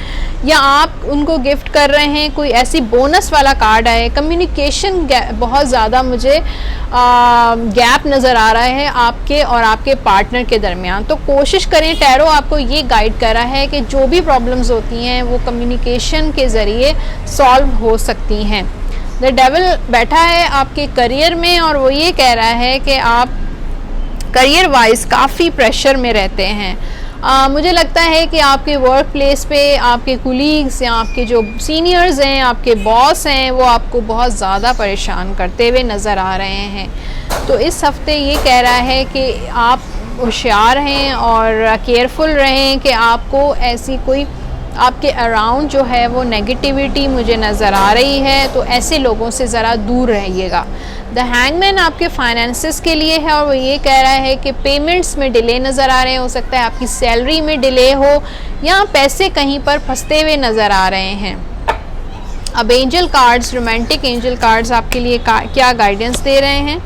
S1: या आप उनको गिफ्ट कर रहे हैं, कोई ऐसी बोनस वाला कार्ड है। कम्युनिकेशन बहुत ज़्यादा मुझे गैप नज़र आ रहा है आपके और आपके पार्टनर के दरमियान। तो कोशिश करें, टैरो आपको ये गाइड कर रहा है कि जो भी प्रॉब्लम्स होती हैं वो कम्युनिकेशन के ज़रिए सॉल्व हो सकती हैं। द डेविल बैठा है आपके करियर में, और वो ये कह रहा है कि आप करियर वाइज काफ़ी प्रेशर में रहते हैं। मुझे लगता है कि आपके वर्क प्लेस पे आपके कुलीग्स या आपके जो सीनियर्स हैं, आपके बॉस हैं, वो आपको बहुत ज़्यादा परेशान करते हुए नज़र आ रहे हैं। तो इस हफ्ते ये कह रहा है कि आप होशियार हैं और केयरफुल रहें कि आपको ऐसी कोई आपके अराउंड जो है वो नेगेटिविटी मुझे नज़र आ रही है, तो ऐसे लोगों से ज़रा दूर रहिएगा। द हैंगमैन आपके फाइनेंसेस के लिए है, और वो ये कह रहा है कि पेमेंट्स में डिले नज़र आ रहे हैं। हो सकता है आपकी सैलरी में डिले हो, या पैसे कहीं पर फंसते हुए नज़र आ रहे हैं। अब angel cards, romantic angel cards आपके लिए क्या गाइडेंस दे रहे हैं?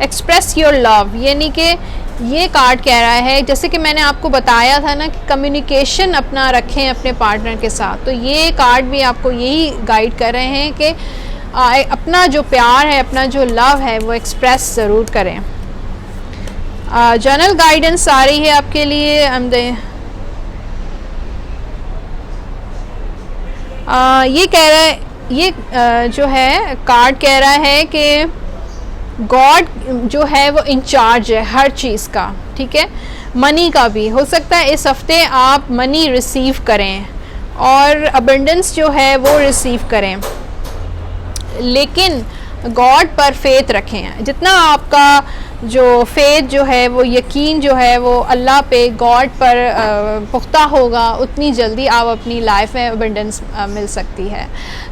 S1: एक्सप्रेस योर लव, यानी कि ये कार्ड कह रहा है, जैसे कि मैंने आपको बताया था ना कि कम्युनिकेशन अपना रखें अपने पार्टनर के साथ, तो ये कार्ड भी आपको यही गाइड कर रहे हैं कि अपना जो प्यार है, अपना जो लव है, वो एक्सप्रेस ज़रूर करें। जनरल गाइडेंस आ रही है आपके लिए। ये कह रहा है, ये जो है कार्ड कह रहा है कि गॉड जो है वो इंचार्ज है हर चीज़ का, ठीक है। मनी का भी हो सकता है इस हफ्ते आप मनी रिसीव करें और अबंडेंस जो है वो रिसीव करें, लेकिन गॉड पर फेथ रखें। जितना आपका जो फेथ जो है वो यकीन जो है वो अल्लाह पे, गॉड पर पुख्ता होगा, उतनी जल्दी आप अपनी लाइफ में अबंडेंस मिल सकती है।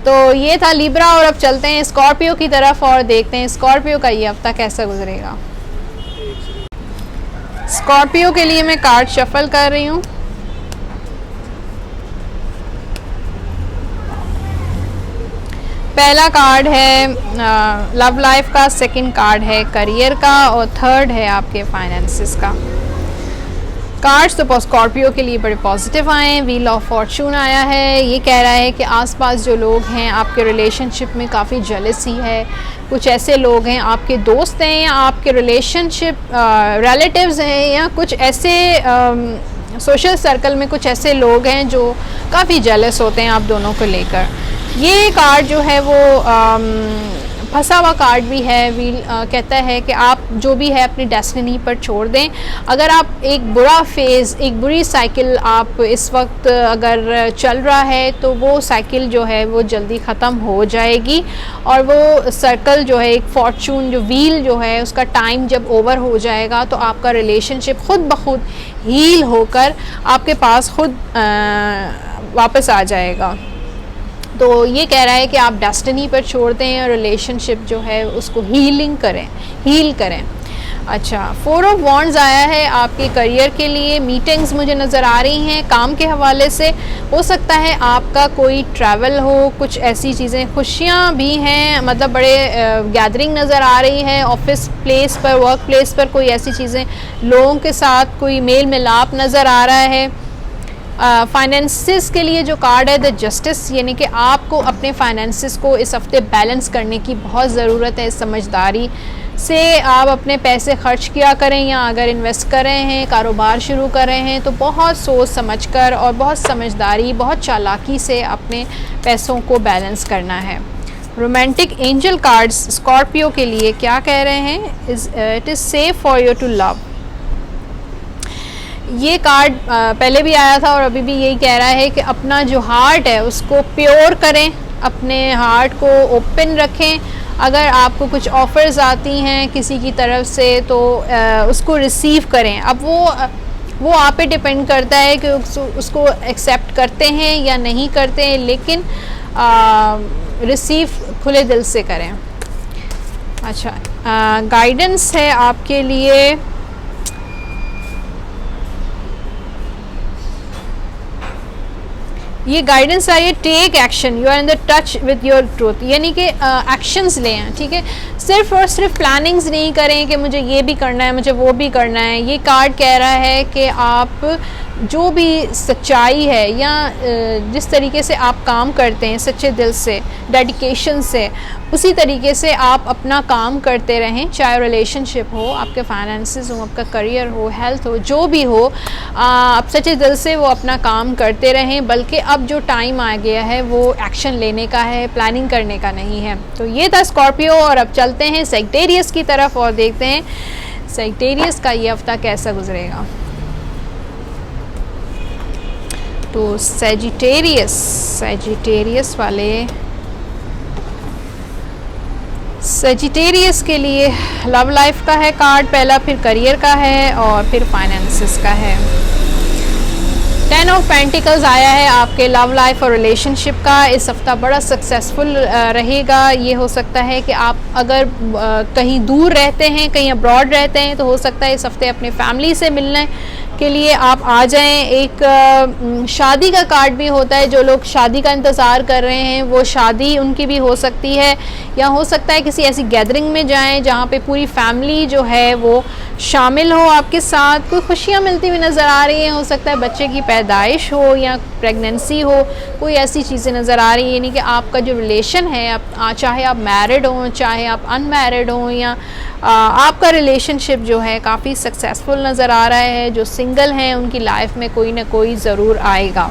S1: तो ये था लिब्रा, और अब चलते हैं स्कॉर्पियो की तरफ और देखते हैं स्कॉर्पियो का ये हफ्ता कैसा गुजरेगा। स्कॉर्पियो के लिए मैं कार्ड शफल कर रही हूँ। पहला कार्ड है लव लाइफ का, सेकंड कार्ड है करियर का, और थर्ड है आपके फाइनेंसेस का। कार्ड्स तो स्कॉर्पियो के लिए बड़े पॉजिटिव आए हैं। व्हील ऑफ फॉर्चून आया है। ये कह रहा है कि आसपास जो लोग हैं आपके रिलेशनशिप में काफ़ी जेलसी है। कुछ ऐसे लोग हैं, आपके दोस्त हैं या आपके रिलेशनशिप रिलेटिव्स हैं, या कुछ ऐसे सोशल सर्कल में कुछ ऐसे लोग हैं जो काफ़ी जेलस होते हैं आप दोनों को लेकर। ये कार्ड जो है वो फंसा हुआ कार्ड भी है। व्हील कहता है कि आप जो भी है अपनी डेस्टिनी पर छोड़ दें। अगर आप एक बुरा फेज़, एक बुरी साइकिल आप इस वक्त अगर चल रहा है तो वो साइकिल जो है वो जल्दी ख़त्म हो जाएगी, और वो सर्कल जो है, एक फॉर्चून जो व्हील जो है उसका टाइम जब ओवर हो जाएगा तो आपका रिलेशनशिप खुद ब खुद हील होकर आपके पास खुद वापस आ जाएगा। तो ये कह रहा है कि आप डेस्टिनी पर छोड़ दें और रिलेशनशिप जो है उसको हील करें। अच्छा, 4 ऑफ वॉन्ड्स आया है आपके करियर के लिए। मीटिंग्स मुझे नज़र आ रही हैं काम के हवाले से। हो सकता है आपका कोई ट्रैवल हो, कुछ ऐसी चीज़ें, खुशियाँ भी हैं, मतलब बड़े गैदरिंग नज़र आ रही है ऑफिस प्लेस पर, वर्क प्लेस पर कोई ऐसी चीज़ें, लोगों के साथ कोई मेल मिलाप नज़र आ रहा है। फाइनेंसिस के लिए जो कार्ड है द जस्टिस, यानी कि आपको अपने फाइनेंसिस को इस हफ्ते बैलेंस करने की बहुत ज़रूरत है। समझदारी से आप अपने पैसे खर्च किया करें, या अगर इन्वेस्ट कर रहे हैं, कारोबार शुरू कर रहे हैं तो बहुत सोच समझकर और बहुत समझदारी, बहुत चालाकी से अपने पैसों को बैलेंस करना है। रोमांटिक एंजल कार्ड्स स्कॉर्पियो के लिए क्या कह रहे हैं? It is safe for you to love. ये कार्ड पहले भी आया था और अभी भी यही कह रहा है कि अपना जो हार्ट है उसको प्योर करें, अपने हार्ट को ओपन रखें। अगर आपको कुछ ऑफ़र्स आती हैं किसी की तरफ से तो उसको रिसीव करें। अब वो आप पे डिपेंड करता है कि उसको एक्सेप्ट करते हैं या नहीं करते हैं, लेकिन रिसीव खुले दिल से करें। अच्छा, गाइडेंस है आपके लिए। ये गाइडेंस आई है, take action, you are in the touch with your truth, यानी कि एक्शंस लें। ठीक है, सिर्फ और सिर्फ प्लानिंग्स नहीं करें कि मुझे ये भी करना है, मुझे वो भी करना है। ये कार्ड कह रहा है कि आप जो भी सच्चाई है या जिस तरीके से आप काम करते हैं सच्चे दिल से, डेडिकेशन से, उसी तरीके से आप अपना काम करते रहें। चाहे रिलेशनशिप हो, आपके फाइनेंसेस हो, आपका करियर हो, हेल्थ हो, जो भी हो, आप सच्चे दिल से वो अपना काम करते रहें। बल्कि अब जो टाइम आ गया है वो एक्शन लेने का है, प्लानिंग करने का नहीं है। तो ये था स्कॉर्पियो, और अब चलते हैं सैजिटेरियस की तरफ और देखते हैं सैजिटेरियस का ये हफ्ता कैसा गुजरेगा। तो सैजिटेरियस वाले, सैजिटेरियस के लिए लव लाइफ का है कार्ड पहला, फिर करियर का है और फिर फाइनेंसेस का है। 10 ऑफ पेंटिकल्स आया है आपके लव लाइफ और रिलेशनशिप का। इस हफ्ता बड़ा सक्सेसफुल रहेगा। ये हो सकता है कि आप अगर कहीं दूर रहते हैं, कहीं अब्रॉड रहते हैं, तो हो सकता है इस हफ्ते अपने फैमिली से मिलने के लिए आप आ जाएं। एक शादी का कार्ड भी होता है, जो लोग शादी का इंतज़ार कर रहे हैं वो शादी उनकी भी हो सकती है, या हो सकता है किसी ऐसी गैदरिंग में जाएं जहाँ पे पूरी फैमिली जो है वो शामिल हो आपके साथ। कोई खुशियाँ मिलती हुई नज़र आ रही हैं, हो सकता है बच्चे की पैदाइश हो या प्रेगनेंसी हो, कोई ऐसी चीज़ें नज़र आ रही हैं। यानी कि आपका जो रिलेशन है, चाहे आप मैरिड हों, चाहे आप अनमैरिड हों, या आपका रिलेशनशिप जो है काफ़ी सक्सेसफुल नज़र आ रहा है। जो सिंगल हैं उनकी लाइफ में कोई ना कोई ज़रूर आएगा।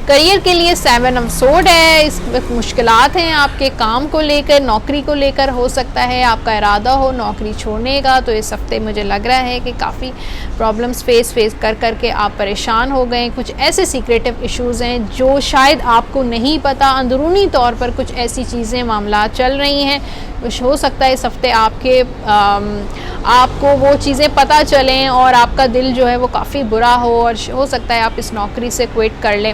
S1: करियर के लिए 7 ऑफ सोर्ड है। इस वक्त मुश्किलात हैं आपके काम को लेकर, नौकरी को लेकर। हो सकता है आपका इरादा हो नौकरी छोड़ने का, तो इस हफ्ते मुझे लग रहा है कि काफ़ी प्रॉब्लम्स फेस कर कर आप परेशान हो गए। कुछ ऐसे सीक्रेटिव इश्यूज़ हैं जो शायद आपको नहीं पता, अंदरूनी तौर पर कुछ ऐसी चीज़ें, मामलात चल रही हैं। कुछ हो सकता है इस हफ्ते आपको वो चीज़ें पता चलें और आपका दिल जो है वो काफ़ी बुरा हो, और हो सकता है आप इस नौकरी से क्विट कर लें।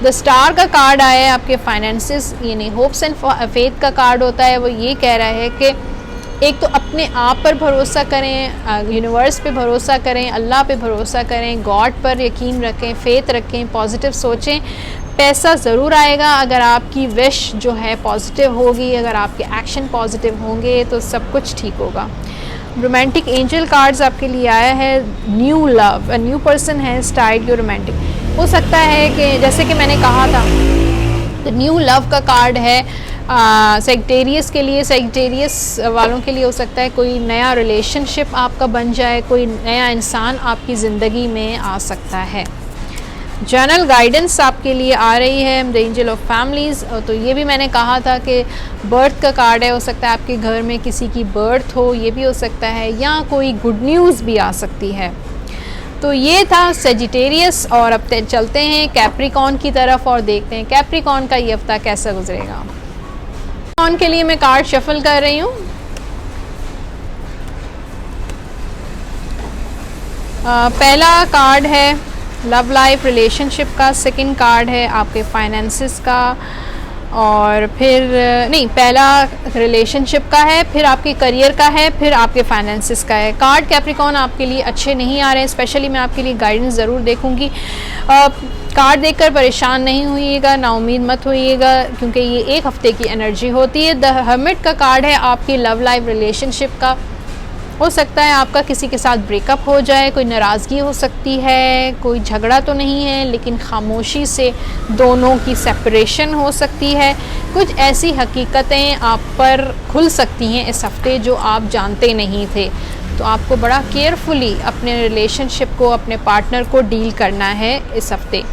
S1: द स्टार का कार्ड आया है आपके फाइनेंसेस, यानी होप्स एंड फेथ का कार्ड होता है। वो ये कह रहा है कि एक तो अपने आप पर भरोसा करें, यूनिवर्स पे भरोसा करें, अल्लाह पे भरोसा करें, गॉड पर यकीन रखें, फेथ रखें, पॉजिटिव सोचें। पैसा ज़रूर आएगा अगर आपकी विश जो है पॉजिटिव होगी, अगर आपके एक्शन पॉजिटिव होंगे तो सब कुछ ठीक होगा। रोमांटिक एंजल कार्ड्स आपके लिए आया है, न्यू लव, न्यू पर्सन है स्टार्ट योर रोमांटिक। हो सकता है कि जैसे कि मैंने कहा था, तो न्यू लव का कार्ड है सैजिटेरियस के लिए। सैजिटेरियस वालों के लिए हो सकता है कोई नया रिलेशनशिप आपका बन जाए, कोई नया इंसान आपकी ज़िंदगी में आ सकता है। जनरल गाइडेंस आपके लिए आ रही है द एंजल ऑफ फैमिलीज़। तो ये भी मैंने कहा था कि बर्थ का कार्ड है, हो सकता है आपके घर में किसी की बर्थ हो, ये भी हो सकता है, या कोई गुड न्यूज़ भी आ सकती है। तो ये था सेजिटेरियस। और अब चलते हैं कैप्रिकॉन की तरफ और देखते हैं कैप्रिकॉन का ये हफ्ता कैसा गुजरेगा। कैप्रिकॉन के लिए मैं कार्ड शफल कर रही हूँ। पहला कार्ड है लव लाइफ रिलेशनशिप का, सेकंड कार्ड है आपके फाइनेंसेस का, और फिर नहीं, पहला रिलेशनशिप का है, फिर आपके करियर का है, फिर आपके फाइनेंसेस का है। कार्ड कैप्रिकॉन आपके लिए अच्छे नहीं आ रहे हैं, स्पेशली मैं आपके लिए गाइडेंस ज़रूर देखूंगी। कार्ड देखकर परेशान नहीं होइएगा, ना उम्मीद मत होइएगा, क्योंकि ये एक हफ्ते की एनर्जी होती है। द हर्मिट का कार्ड है आपकी लव लाइफ रिलेशनशिप का। हो सकता है आपका किसी के साथ ब्रेकअप हो जाए, कोई नाराज़गी हो सकती है, कोई झगड़ा तो नहीं है, लेकिन खामोशी से दोनों की सेपरेशन हो सकती है। कुछ ऐसी हकीकतें आप पर खुल सकती हैं इस हफ्ते जो आप जानते नहीं थे। तो आपको बड़ा केयरफुली अपने रिलेशनशिप को, अपने पार्टनर को डील करना है इस हफ्ते।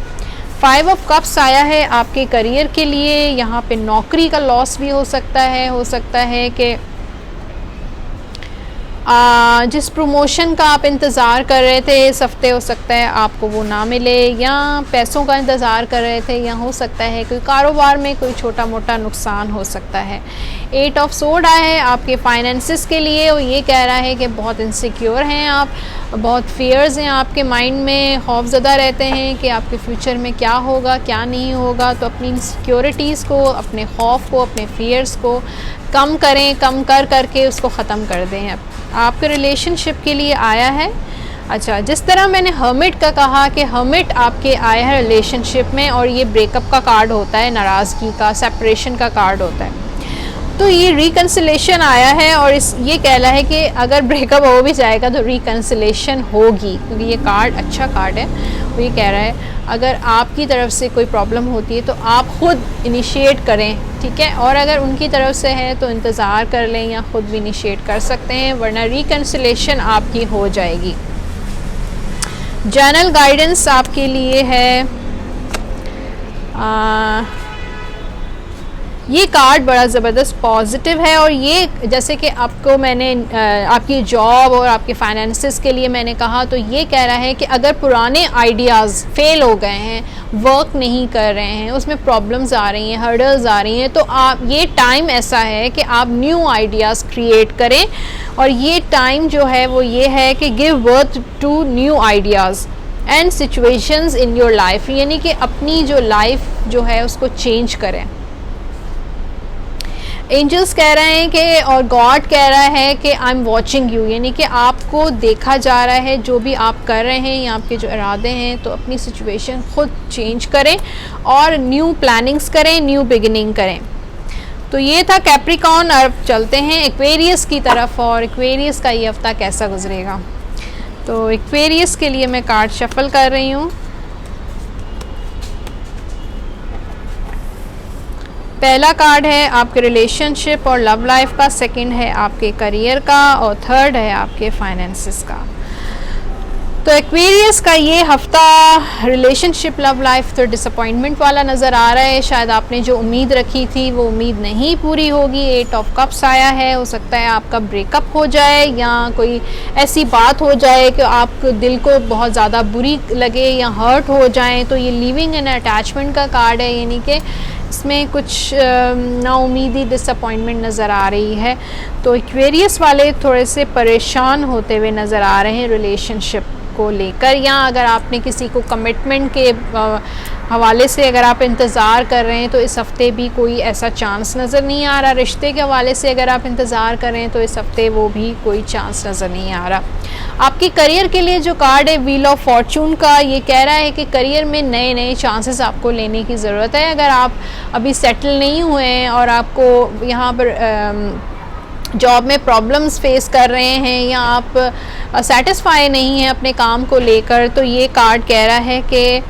S1: 5 ऑफ कप्स आया है आपके करियर के लिए। यहाँ पे नौकरी का लॉस भी हो सकता है कि जिस प्रमोशन का आप इंतज़ार कर रहे थे इस हफ्ते, हो सकता है आपको वो ना मिले, या पैसों का इंतज़ार कर रहे थे, या हो सकता है कोई कारोबार में कोई छोटा मोटा नुकसान हो सकता है। 8 ऑफ सोर्ड आया है आपके फाइनेंसेस के लिए, और ये कह रहा है कि बहुत इनसिक्योर हैं आप, बहुत फियर्स हैं आपके माइंड में, खौफज़दा रहते हैं कि आपके फ्यूचर में क्या होगा क्या नहीं होगा। तो अपनी इनसिक्योरिटीज़ को, अपने खौफ को, अपने फियर्स को कम करें, कम करके उसको ख़त्म कर दें। आपके रिलेशनशिप के लिए आया है। अच्छा, जिस तरह मैंने हर्मिट का कहा कि हर्मिट आपके आया है रिलेशनशिप में, और ये ब्रेकअप का कार्ड होता है, नाराज़गी का, सेपरेशन का कार्ड होता है, तो ये रिकन्सिलेशन आया है। और ये कहना है कि अगर ब्रेकअप हो भी जाएगा तो रिकन्सिलेशन होगी, क्योंकि ये कार्ड अच्छा कार्ड है। वो ये कह रहा है अगर आपकी तरफ से कोई प्रॉब्लम होती है तो आप ख़ुद इनिशिएट करें, ठीक है, और अगर उनकी तरफ से है तो इंतज़ार कर लें या ख़ुद भी इनिशिएट कर सकते हैं, वरना रिकन्सिलेशन आपकी हो जाएगी। जनरल गाइडेंस आपके लिए है, ये कार्ड बड़ा ज़बरदस्त पॉजिटिव है। और ये जैसे कि आपको मैंने आपकी जॉब और आपके फाइनेंसेस के लिए मैंने कहा, तो ये कह रहा है कि अगर पुराने आइडियाज़ फेल हो गए हैं, वर्क नहीं कर रहे हैं, उसमें प्रॉब्लम्स आ रही हैं, हर्डल्स आ रही हैं, तो आप, ये टाइम ऐसा है कि आप न्यू आइडियाज़ क्रिएट करें। और ये टाइम जो है वो ये है कि give birth to new ideas and situations in your life, यानी कि अपनी जो लाइफ जो है उसको चेंज करें। एंजल्स कह रहे हैं कि, और गॉड कह रहा है कि आई एम वॉचिंग यू, यानी कि आपको देखा जा रहा है जो भी आप कर रहे हैं या आपके जो इरादे हैं। तो अपनी सिचुएशन ख़ुद चेंज करें और न्यू प्लानिंग्स करें, न्यू बिगिनिंग करें। तो ये था कैप्रिकॉन। अब चलते हैं एक्वेरियस की तरफ, और एक्वेरियस का ये हफ्ता कैसा गुजरेगा। तो एक्वेरियस के लिए मैं कार्ड शफल कर रही हूँ। पहला कार्ड है आपके रिलेशनशिप और लव लाइफ का, सेकंड है आपके करियर का, और थर्ड है आपके फाइनेंसेस का। तो एक्वेरियस का ये हफ्ता रिलेशनशिप, लव लाइफ तो डिसअपॉइंटमेंट वाला नज़र आ रहा है। शायद आपने जो उम्मीद रखी थी वो उम्मीद नहीं पूरी होगी। 8 ऑफ कप्स आया है, हो सकता है आपका ब्रेकअप हो जाए, या कोई ऐसी बात हो जाए कि आपको दिल को बहुत ज़्यादा बुरी लगे या हर्ट हो जाए। तो ये लिविंग इन अटैचमेंट का कार्ड है, यानी कि इसमें कुछ नाउमीदी, डिसअपॉइंटमेंट नज़र आ रही है। तो एक्वेरियस वाले थोड़े से परेशान होते हुए नज़र आ रहे हैं रिलेशनशिप को लेकर, या अगर आपने किसी को कमिटमेंट के हवाले से अगर आप इंतज़ार कर रहे हैं तो इस हफ्ते भी कोई ऐसा चांस नज़र नहीं आ रहा। रिश्ते के हवाले से अगर आप इंतज़ार कर रहे हैं तो इस हफ्ते वो भी कोई चांस नज़र नहीं आ रहा। आपके करियर के लिए जो कार्ड है व्हील ऑफ फॉर्चून का, ये कह रहा है कि करियर में नए नए चांसेस आपको लेने की ज़रूरत है। अगर आप अभी सेटल नहीं हुए हैं और आपको यहाँ पर जॉब में प्रॉब्लम्स फेस कर रहे हैं, या आप सेटिस्फाई नहीं हैं अपने काम को लेकर, तो ये कार्ड कह रहा है कि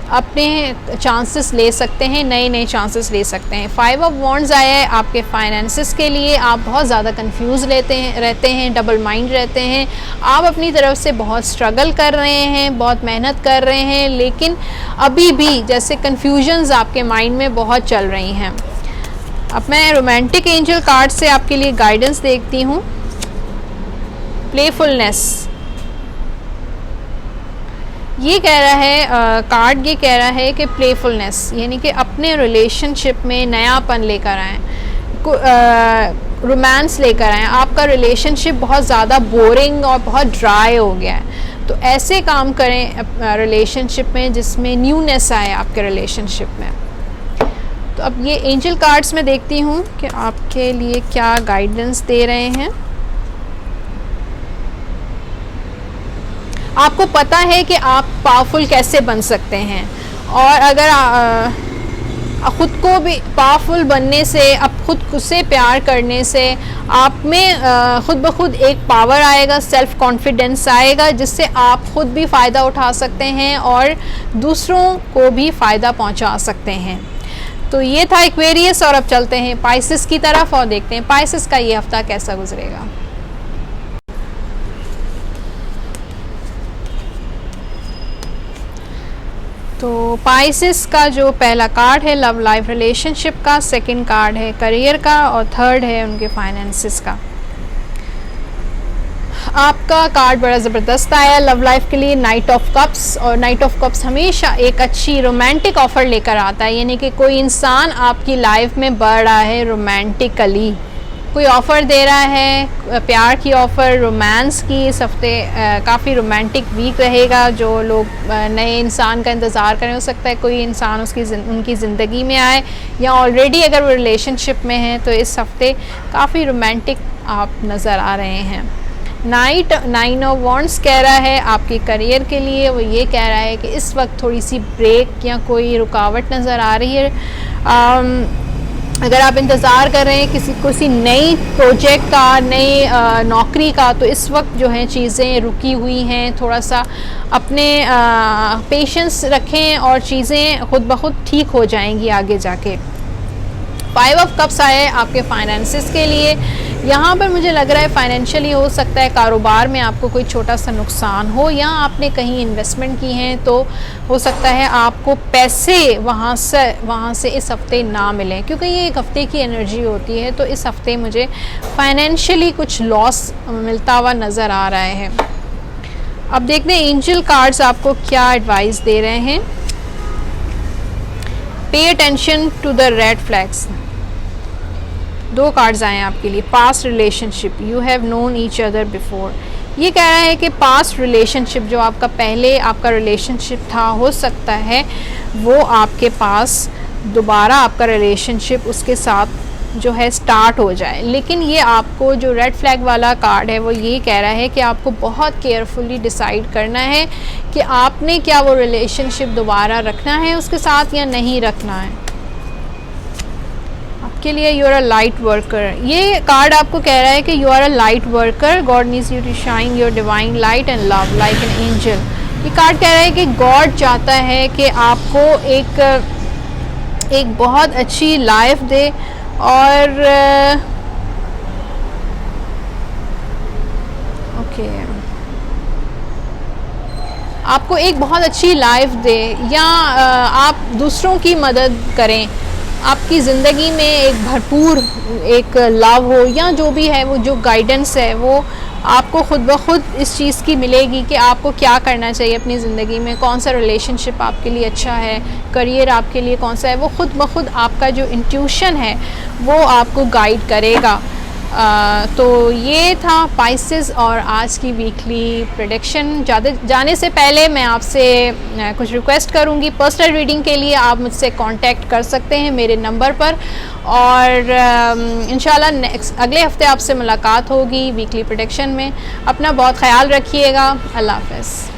S1: अपने चांसेस ले सकते हैं, नए नए चांसेस ले सकते हैं। 5 ऑफ वॉन्ड्स आया है आपके फाइनेंसेस के लिए। आप बहुत ज़्यादा कंफ्यूज रहते हैं, डबल माइंड रहते हैं। आप अपनी तरफ से बहुत स्ट्रगल कर रहे हैं, बहुत मेहनत कर रहे हैं, लेकिन अभी भी जैसे कन्फ्यूजन्स आपके माइंड में बहुत चल रही हैं। अब मैं रोमांटिक एंजल कार्ड से आपके लिए गाइडेंस देखती हूँ। प्लेफुलनेस, ये कह रहा है कार्ड, ये कह रहा है कि प्लेफुलनेस यानी कि अपने रिलेशनशिप में नयापन लेकर आएँ, रोमांस लेकर आएँ। आपका रिलेशनशिप बहुत ज़्यादा बोरिंग और बहुत ड्राई हो गया है, तो ऐसे काम करें रिलेशनशिप में जिसमें न्यूनेस आए आपके रिलेशनशिप में। तो अब ये एंजल कार्ड्स में देखती हूँ कि आपके लिए क्या गाइडेंस दे रहे हैं। आपको पता है कि आप पावरफुल कैसे बन सकते हैं, और अगर ख़ुद को भी पावरफुल बनने से, अब खुद से प्यार करने से आप में ख़ुद ब खुद एक पावर आएगा, सेल्फ़ कॉन्फिडेंस आएगा, जिससे आप ख़ुद भी फ़ायदा उठा सकते हैं और दूसरों को भी फ़ायदा पहुंचा सकते हैं। तो ये था एक्वेरियस, और अब चलते हैं पाइसेस की तरफ और देखते हैं पाइसेस का ये हफ़्ता कैसा गुजरेगा। तो पाइसेस का जो पहला कार्ड है लव लाइफ रिलेशनशिप का, सेकंड कार्ड है करियर का, और थर्ड है उनके फाइनेंसेस का। आपका कार्ड बड़ा ज़बरदस्त आया लव लाइफ के लिए, नाइट ऑफ कप्स। और नाइट ऑफ कप्स हमेशा एक अच्छी रोमांटिक ऑफ़र लेकर आता है, यानी कि कोई इंसान आपकी लाइफ में बढ़ रहा है रोमांटिकली, कोई ऑफ़र दे रहा है, प्यार की ऑफ़र, रोमांस की। इस हफ्ते काफ़ी रोमांटिक वीक रहेगा। जो लोग नए इंसान का इंतज़ार करें, हो सकता है कोई इंसान उनकी ज़िंदगी में आए, या ऑलरेडी अगर वो रिलेशनशिप में हैं तो इस हफ्ते काफ़ी रोमांटिक आप नज़र आ रहे हैं। नाइन ऑफ वॉन्ड्स कह रहा है आपके करियर के लिए, वो ये कह रहा है कि इस वक्त थोड़ी सी ब्रेक या कोई रुकावट नज़र आ रही है। अगर आप इंतज़ार कर रहे हैं किसी नई प्रोजेक्ट का, नई नौकरी का, तो इस वक्त जो है चीज़ें रुकी हुई हैं। थोड़ा सा अपने पेशेंस रखें और चीज़ें खुद ब खुद ठीक हो जाएंगी आगे जाके। 5 ऑफ कप्स आए आपके फाइनेंसेस के लिए। यहाँ पर मुझे लग रहा है फाइनेंशियली हो सकता है कारोबार में आपको कोई छोटा सा नुकसान हो, या आपने कहीं इन्वेस्टमेंट की हैं तो हो सकता है आपको पैसे वहाँ से इस हफ्ते ना मिलें, क्योंकि ये एक हफ्ते की एनर्जी होती है। तो इस हफ्ते मुझे फाइनेंशियली कुछ लॉस मिलता हुआ नज़र आ रहा है। अब देखते हैं एंजल कार्ड्स आपको क्या एडवाइस दे रहे हैं। Pay attention to the red flags. 2 cards आए हैं आपके लिए। Past relationship, you have known each other before. ये कह रहा है कि पास्ट रिलेशनशिप, जो आपका पहले आपका रिलेशनशिप था, हो सकता है वो आपके पास दोबारा आपका रिलेशनशिप उसके साथ जो है स्टार्ट हो जाए। लेकिन ये आपको जो रेड फ्लैग वाला कार्ड है वो ये कह रहा है कि आपको बहुत केयरफुली डिसाइड करना है कि आपने क्या वो रिलेशनशिप दोबारा रखना है उसके साथ या नहीं रखना है। के लिए you are a light worker. ये कार्ड आपको कह रहा है कि you are a light worker, God needs you to shine your divine light and love like an angel. ये कार्ड कह रहा है कि गॉड चाहता है कि आपको एक बहुत अच्छी लाइफ दे, और आपको एक बहुत अच्छी लाइफ दे, या आप दूसरों की मदद करें, आपकी ज़िंदगी में एक भरपूर एक लव हो, या जो भी है वो जो गाइडेंस है वो आपको खुद ब खुद इस चीज़ की मिलेगी कि आपको क्या करना चाहिए अपनी ज़िंदगी में, कौन सा रिलेशनशिप आपके लिए अच्छा है, करियर आपके लिए कौन सा है। वो खुद ब खुद आपका जो इंट्यूशन है वो आपको गाइड करेगा। तो ये था पाइसेस और आज की वीकली प्रेडिक्शन। जाने से पहले मैं आपसे कुछ रिक्वेस्ट करूंगी। पर्सनल रीडिंग के लिए आप मुझसे कांटेक्ट कर सकते हैं मेरे नंबर पर, और इंशाल्लाह अगले हफ्ते आपसे मुलाकात होगी वीकली प्रेडिक्शन में। अपना बहुत ख्याल रखिएगा। अल्लाह हाफ़िज़।